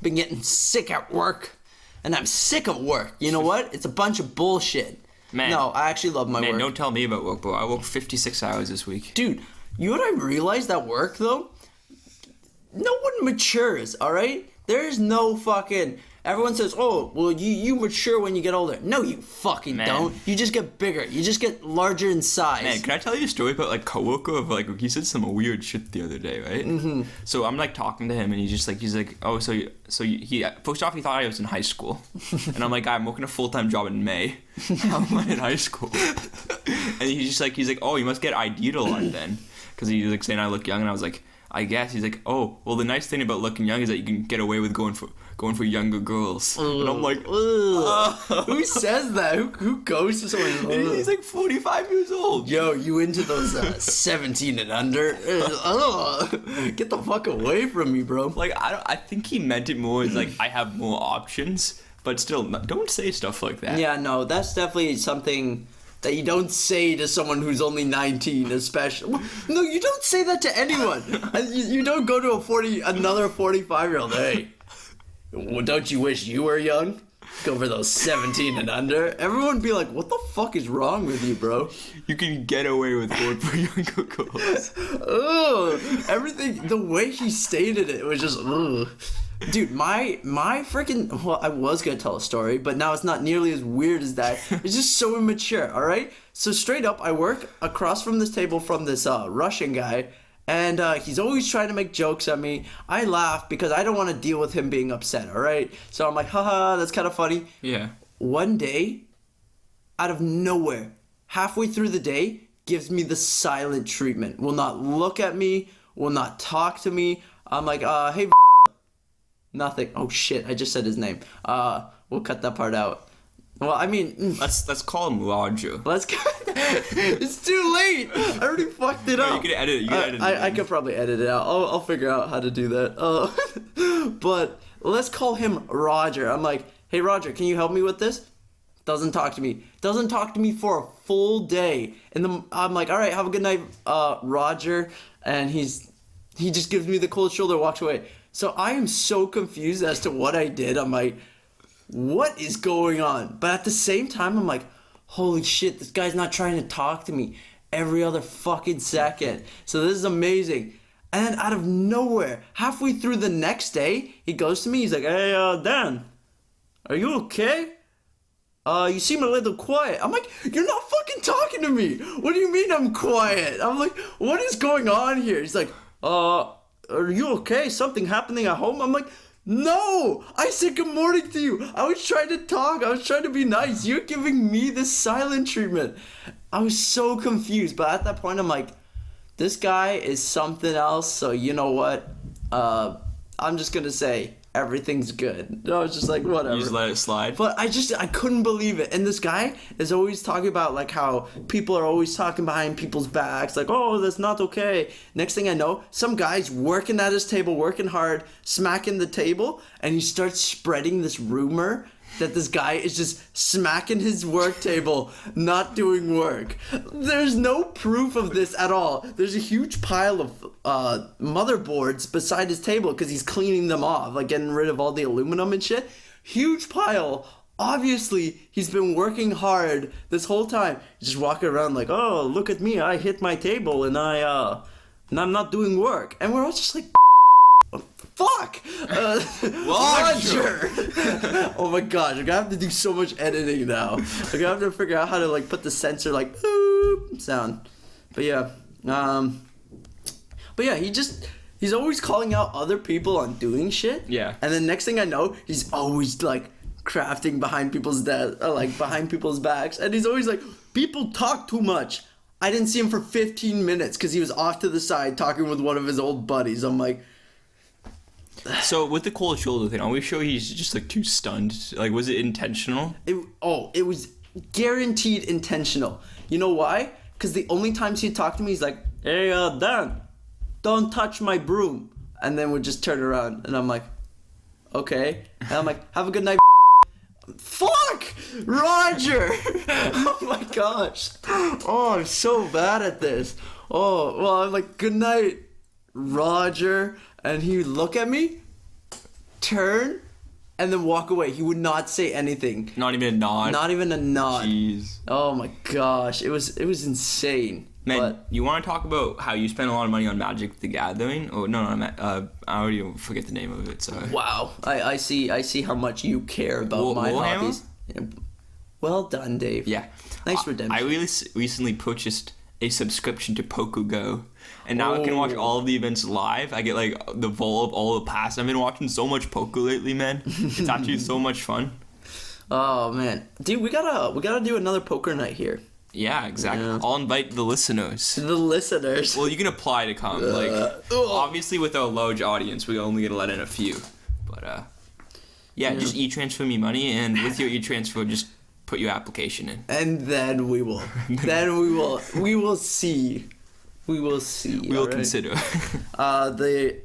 Been getting sick at work, and I'm sick of work. You know what? It's a bunch of bullshit. Man, no, I actually love my work. Man, don't tell me about work, bro. I worked 56 hours this week. Dude, you know what I realized at work, though? No one matures, all right? There's no fucking, Everyone says, oh, well, you mature when you get older. No, you fucking Man. don't. You just get bigger. You just get larger in size. Man, can I tell you a story about like coworker of like he said some weird shit the other day, right? Mm-hmm. So I'm like talking to him and he's like, oh, he first off he thought I was in high school, and I'm like, I'm working a full-time job in May. How am I in high school? And he's like, oh, you must get ID'd a lot then, because he's like saying I look young, and I was like, I guess. He's like, oh, well, the nice thing about looking young is that you can get away with going for younger girls. And I'm like, who says that? Who goes to someone? He's like 45 years old. Yo, you into those 17 and under? Get the fuck away from me, bro. Like, I think he meant it more as like, I have more options, but still, don't say stuff like that. Yeah, no, that's definitely something that you don't say to someone who's only 19, especially. No, you don't say that to anyone. You don't go to another 45-year-old. Hey, well, don't you wish you were young? Go for those 17 and under. Everyone would be like, what the fuck is wrong with you, bro? You can get away with going for younger girls. Ugh. Everything, the way he stated it was just, ugh. Dude, my freaking, well, I was gonna tell a story, but now it's not nearly as weird as that. It's just so immature, alright? So straight up, I work across from this table from this Russian guy, and he's always trying to make jokes at me. I laugh because I don't want to deal with him being upset, alright? So I'm like, haha, that's kind of funny. Yeah. One day, out of nowhere, halfway through the day, gives me the silent treatment. Will not look at me, will not talk to me. I'm like, hey, nothing. Oh shit, I just said his name. We'll cut that part out. Well, I mean, let's call him Roger. It's too late. I already fucked it up. You can edit it. I could probably edit it out. I'll figure out how to do that. But let's call him Roger. I'm like, hey Roger, can you help me with this? Doesn't talk to me. Doesn't talk to me for a full day. And I'm like, all right, have a good night, Roger. And he just gives me the cold shoulder, walks away. So I am so confused as to what I did. I'm like, what is going on? But at the same time, I'm like, holy shit, this guy's not trying to talk to me every other fucking second. So this is amazing. And then out of nowhere, halfway through the next day, he goes to me. He's like, hey, Dan, are you okay? You seem a little quiet. I'm like, you're not fucking talking to me. What do you mean I'm quiet? I'm like, what is going on here? He's like, are you okay? Something happening at home? I'm like, no! I said good morning to you. I was trying to talk. I was trying to be nice. You're giving me this silent treatment. I was so confused. But at that point, I'm like, this guy is something else. So you know what? I'm just going to say everything's good. I was just like, whatever. You just let it slide. But I couldn't believe it. And this guy is always talking about like how people are always talking behind people's backs, like, oh, that's not okay. Next thing I know, some guy's working at his table, working hard, smacking the table, and he starts spreading this rumor that this guy is just smacking his work table, not doing work. There's no proof of this at all. There's a huge pile of motherboards beside his table because he's cleaning them off, like getting rid of all the aluminum and shit. Huge pile. Obviously, he's been working hard this whole time. He's just walking around like, oh, look at me, I hit my table and I'm not doing work. And we're all just like, fuck! Roger! Oh my gosh, I'm gonna have to do so much editing now. I'm gonna have to figure out how to like put the sensor like boop sound. But yeah, he's always calling out other people on doing shit. Yeah. And then next thing I know, he's always like crafting behind people's behind people's backs, and he's always like, people talk too much. I didn't see him for 15 minutes because he was off to the side talking with one of his old buddies. I'm like. So with the cold shoulder thing, are we sure he's just like too stunned? Like, was it intentional? It was guaranteed intentional. You know why? Because the only times he'd talk to me, he's like, hey, Dan, don't touch my broom. And then we'd just turn around, and I'm like, okay. And I'm like, have a good night. Fuck! Roger! Oh my gosh. Oh, I'm so bad at this. Oh, well, I'm like, good night, Roger. And he would look at me, turn, and then walk away. He would not say anything. Not even a nod. Not even a nod. Jeez. Oh my gosh, it was insane. Man, But you want to talk about how you spend a lot of money on Magic the Gathering? Oh no, I already forget the name of it. Sorry. wow, I see how much you care about my Warhammer? hobbies. Yeah. Well done, Dave. Yeah. Nice redemption. I really recently purchased a subscription to Pokégo, and now I can watch all of the events live. I get like the vault of all the past. I've been watching so much poker lately, man. It's actually so much fun. Oh man, dude, we gotta do another poker night here. Yeah, exactly. Yeah. I'll invite the listeners. The listeners. Well, you can apply to come. Obviously, with our large audience, we're only gonna let in a few. But yeah, just e-transfer me money, and with your e-transfer, just put your application in. And then we will. We will see. We will see. We'll alright? consider. The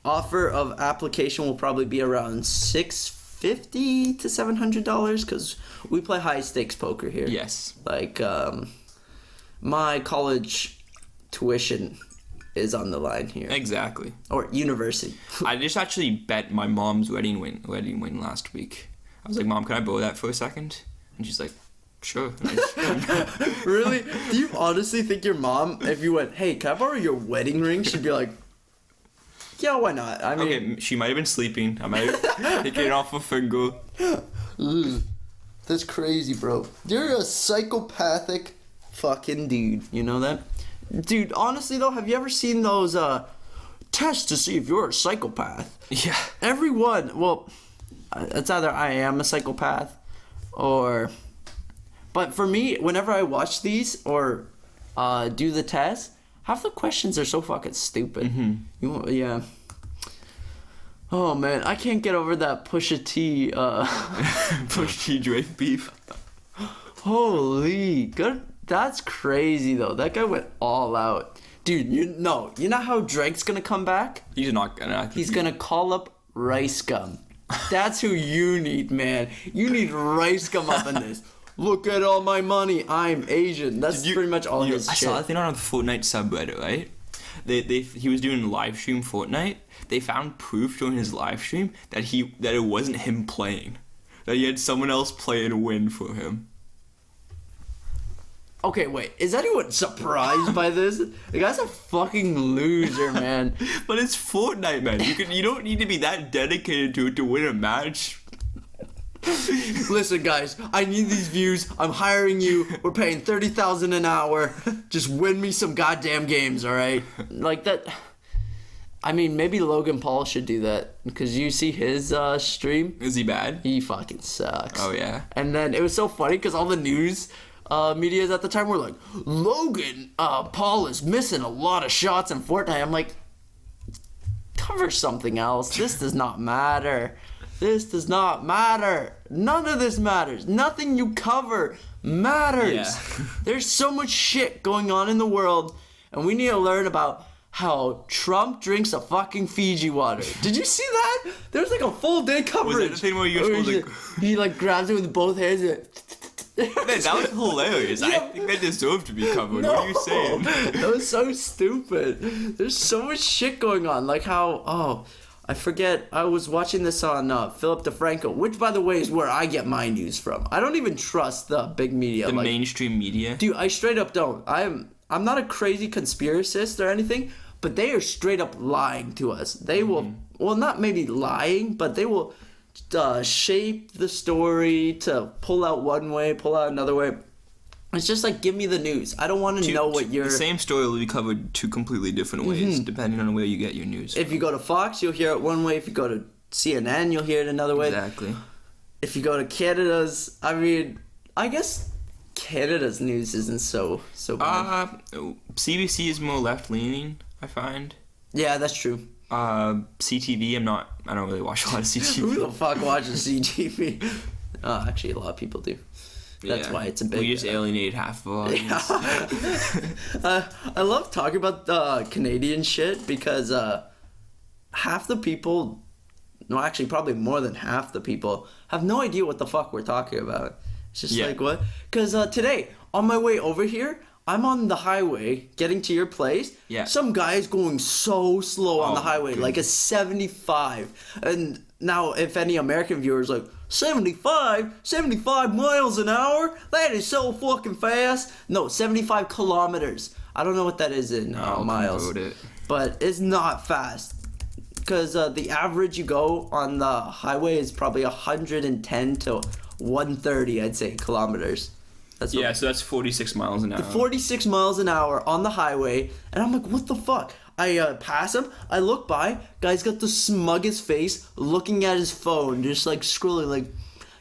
offer of application will probably be around $650 to $700 because we play high stakes poker here. Yes. Like my college tuition is on the line here, Exactly. or university. I just actually bet my mom's wedding win last week. I was like, Mom, can I borrow that for a second? And she's like, sure. Really? Do you honestly think your mom, if you went, hey, can I borrow your wedding ring? She'd be like, yeah, why not? I mean, Okay, she might have been sleeping. I might have taken it off her finger. that's crazy, bro. You're a psychopathic fucking dude. You know that? Dude, honestly though, have you ever seen those tests to see if you're a psychopath? Yeah. Everyone, well, it's either I am a psychopath or... But for me, whenever I watch these or do the test, half the questions are so fucking stupid. Yeah. Oh man, I can't get over that Pusha T. Pusha T Drake beef. Holy, good. That's crazy though. That guy went all out, dude. You know how Drake's gonna come back? He's not gonna. He's gonna call up Rice Gum. That's who you need, man. You need Rice Gum up in this. Look at all my money. I'm Asian. That's pretty much all his I shit. saw that thing on the Fortnite subreddit, right? He was doing live stream Fortnite. They found proof during his live stream that it wasn't him playing. That he had someone else play and win for him. Okay, wait. Is anyone surprised by this? The guy's a fucking loser, man. But it's Fortnite, man. You don't need to be that dedicated to it to win a match. Listen, guys, I need these views. I'm hiring you. We're paying $30,000 an hour. Just win me some goddamn games, all right? Like that. I mean, maybe Logan Paul should do that because you see his stream. Is he bad? He fucking sucks. Oh yeah. And then it was so funny because all the news medias at the time were like, Logan Paul is missing a lot of shots in Fortnite. I'm like, cover something else. This does not matter. This does not matter. None of this matters. Nothing you cover matters. Yeah. There's so much shit going on in the world, and we need to learn about how Trump drinks a fucking Fiji water. Did you see that? There's like a full day coverage. Was that the thing where you're supposed to... He like grabs it with both hands and... Man, that was hilarious. Yeah. I think that deserved to be covered. No. What are you saying? That was so stupid. There's so much shit going on. Like how, I forget, I was watching this on Philip DeFranco, which by the way is where I get my news from. I don't even trust the big media. The mainstream media? Dude, I straight up don't. I'm not a crazy conspiracist or anything, but they are straight up lying to us. They will, well, not maybe lying, but they will shape the story to pull out one way, pull out another way. It's just like, give me the news. I don't want to know what you're... The same story will be covered two completely different ways, depending on where you get your news. If you go to Fox, you'll hear it one way. If you go to CNN, you'll hear it another way. Exactly. If you go to Canada's, I mean, I guess Canada's news isn't so bad. CBC is more left-leaning, I find. Yeah, that's true. CTV, I don't really watch a lot of CTV. Who the fuck watches CTV? Actually, a lot of people do. That's why it's a big... We just alienated half of our audience. I love talking about Canadian shit because half the people, no, actually probably more than half the people, have no idea what the fuck we're talking about. It's just like, what? Because today, on my way over here, I'm on the highway getting to your place. Yeah. Some guy is going so slow on the highway, good. like a 75. And now, if any American viewers like 75 miles an hour, that is so fucking fast. No, 75 kilometers. I don't know what that is in miles, but it's not fast. Because the average you go on the highway is probably 110 to 130, I'd say, kilometers. So that's 46 miles an hour. 46 miles an hour on the highway, and I'm like, what the fuck? I pass him, I look by, guy's got the smuggest face, looking at his phone, just like scrolling, like,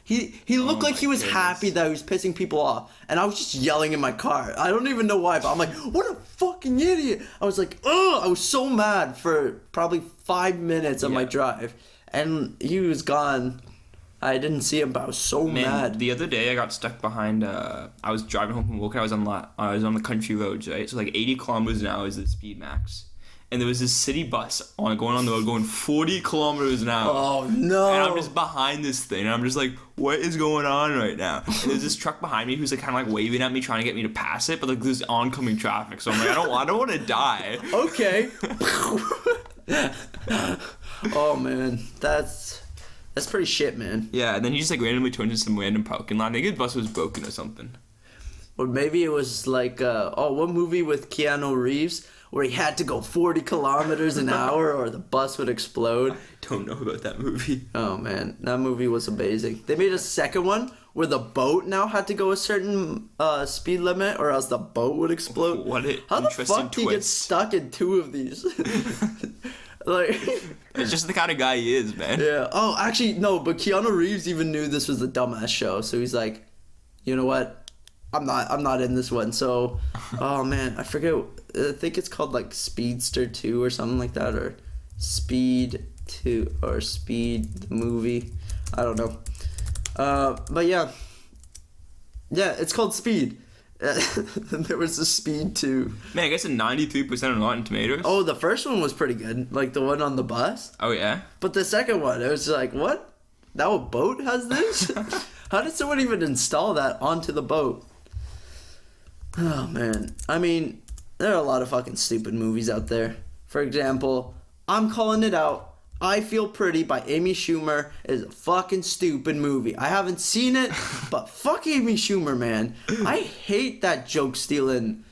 he looked like he was happy that he was pissing people off, and I was just yelling in my car. I don't even know why, but I'm like, what a fucking idiot. I was like, ugh, I was so mad for probably 5 minutes of my drive, and he was gone. I didn't see him, but I was so mad. The other day I got stuck behind. I was driving home from work. I was on the country roads, right? So like 80 kilometers an hour is the speed max. And there was this city bus going on the road going 40 kilometers an hour. Oh no! And I'm just behind this thing, and I'm just like, what is going on right now? And there's this truck behind me who's like kind of like waving at me, trying to get me to pass it, but like there's oncoming traffic, so I'm like, I don't want to die. Okay. Oh man, that's pretty shit, man. Yeah, and then he just like randomly turned into some random parking lot. I think his bus was broken or something. Or maybe it was like, what movie with Keanu Reeves where he had to go 40 kilometers an hour or the bus would explode? I don't know about that movie. Oh man, that movie was amazing. They made a second one where the boat now had to go a certain speed limit or else the boat would explode. How the fuck do you get stuck in two of these? Like, it's just the kind of guy he is, man. Yeah. Oh, actually, no, but Keanu Reeves even knew this was a dumbass show, so he's like, you know what? I'm not in this one. So, oh man, I forget. I think it's called like Speedster 2 or something like that, or Speed 2 or Speed the movie. I don't know. But yeah, it's called Speed. There was a Speed 2. Man, I guess a 93% on Rotten Tomatoes. Oh, the first one was pretty good, like the one on the bus. Oh yeah. But the second one, it was like, what? Now a boat has this? How did someone even install that onto the boat? Oh man, I mean, there are a lot of fucking stupid movies out there. For example, I'm calling it out. I Feel Pretty by Amy Schumer is a fucking stupid movie. I haven't seen it, but fuck Amy Schumer, man. I hate that joke stealing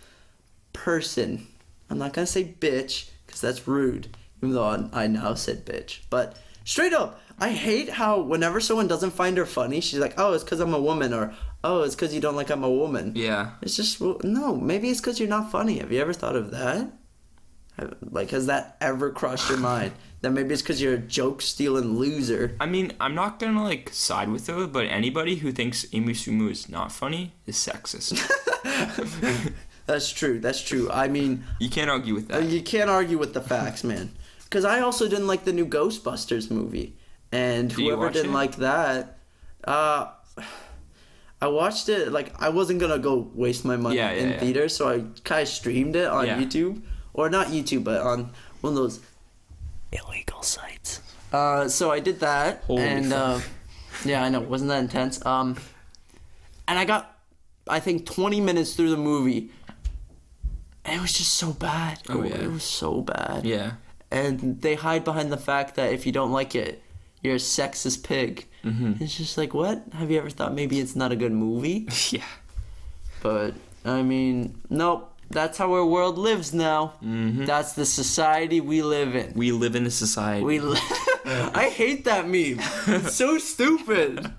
person. I'm not gonna say bitch, because that's rude, even though I now said bitch. But straight up, I hate how whenever someone doesn't find her funny, she's like, oh, it's because I'm a woman, or oh, it's because you don't like I'm a woman. Yeah. It's just, no, maybe it's because you're not funny. Have you ever thought of that? Like, has that ever crossed your mind? That maybe it's because you're a joke-stealing loser. I mean, I'm not gonna, like, side with her, but anybody who thinks Amy Schumer is not funny is sexist. That's true. I mean... You can't argue with that. You can't argue with the facts, man. Because I also didn't like the new Ghostbusters movie. And whoever didn't like that... I watched it, like, I wasn't gonna go waste my money in theaters, so I kind of streamed it on YouTube. Or not YouTube, but on one of those illegal sites. So I did that, yeah, I know, wasn't that intense? And I got, I think, 20 minutes through the movie, and it was just so bad. It was so bad. Yeah. And they hide behind the fact that if you don't like it, you're a sexist pig. Mm-hmm. It's just like, what? Have you ever thought maybe it's not a good movie? Yeah. But, I mean, nope. That's how our world lives now. Mm-hmm. That's the society we live in. We live in a society. I hate that meme. It's so stupid.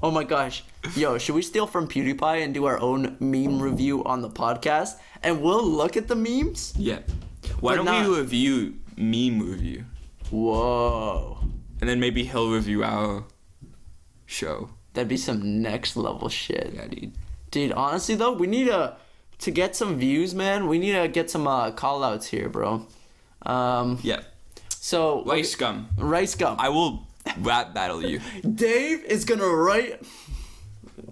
Oh my gosh. Yo, should we steal from PewDiePie and do our own meme review on the podcast? And we'll look at the memes? Yeah. Why don't we review meme review? Whoa. And then maybe he'll review our show. That'd be some next level shit. Yeah, dude. Dude, honestly though, we need to get some views, man, we need to get some call-outs here, bro. Yeah. So... Rice Gum. I will rap battle you. Dave is gonna write...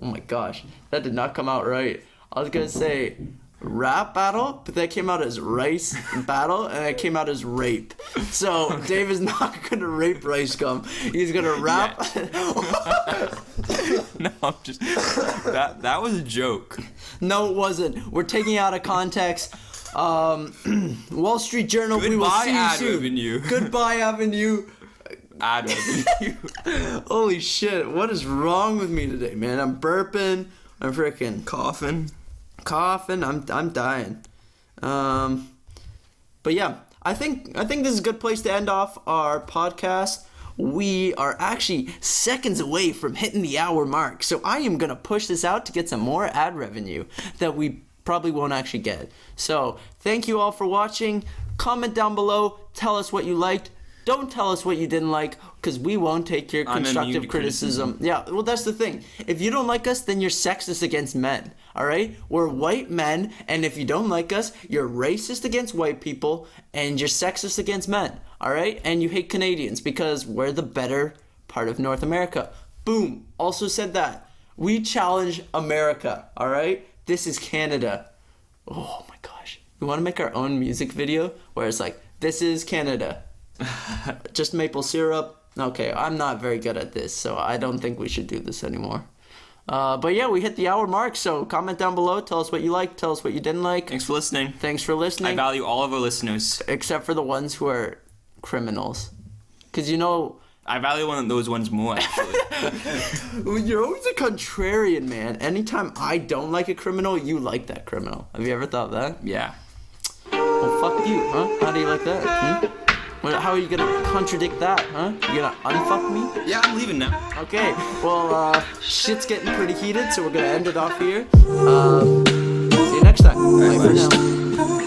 Oh my gosh. That did not come out right. I was gonna say rap battle, but that came out as rice battle, and it came out as rape. So Dave is not gonna rape Rice Gum. He's gonna rap... No, I'm just... That was a joke. No, it wasn't. We're taking it out of context. Wall Street Journal, we will see you soon. Avenue. Goodbye, Avenue. ad revenue. Holy shit, what is wrong with me today, man? I'm burping. I'm freaking Coughing. I'm dying. But yeah, I think this is a good place to end off our podcast. We are actually seconds away from hitting the hour mark, so I am gonna push this out to get some more ad revenue that we probably won't actually get. So thank you all for watching. Comment down below. Tell us what you liked. Don't tell us what you didn't like, because we won't take your constructive criticism. Yeah, well, that's the thing. If you don't like us, then you're sexist against men, all right? We're white men, and if you don't like us, you're racist against white people, and you're sexist against men, all right? And you hate Canadians because we're the better part of North America. Boom. Also said that. We challenge America, all right? This is Canada. Oh, my gosh. We want to make our own music video where it's like, this is Canada. Just maple syrup. Okay, I'm not very good at this, so I don't think we should do this anymore. But yeah, we hit the hour mark, so comment down below. Tell us what you liked. Tell us what you didn't like. Thanks for listening. Thanks for listening. I value all of our listeners. Except for the ones who are criminals. Because, you know... I value those ones more, actually. You're always a contrarian, man. Anytime I don't like a criminal, you like that criminal. Have you ever thought that? Yeah. Well, fuck you, huh? How do you like that? How are you gonna contradict that, huh? You gonna unfuck me? Yeah, I'm leaving now. Okay, well, shit's getting pretty heated, so we're gonna end it off here. See you next time. Bye for now.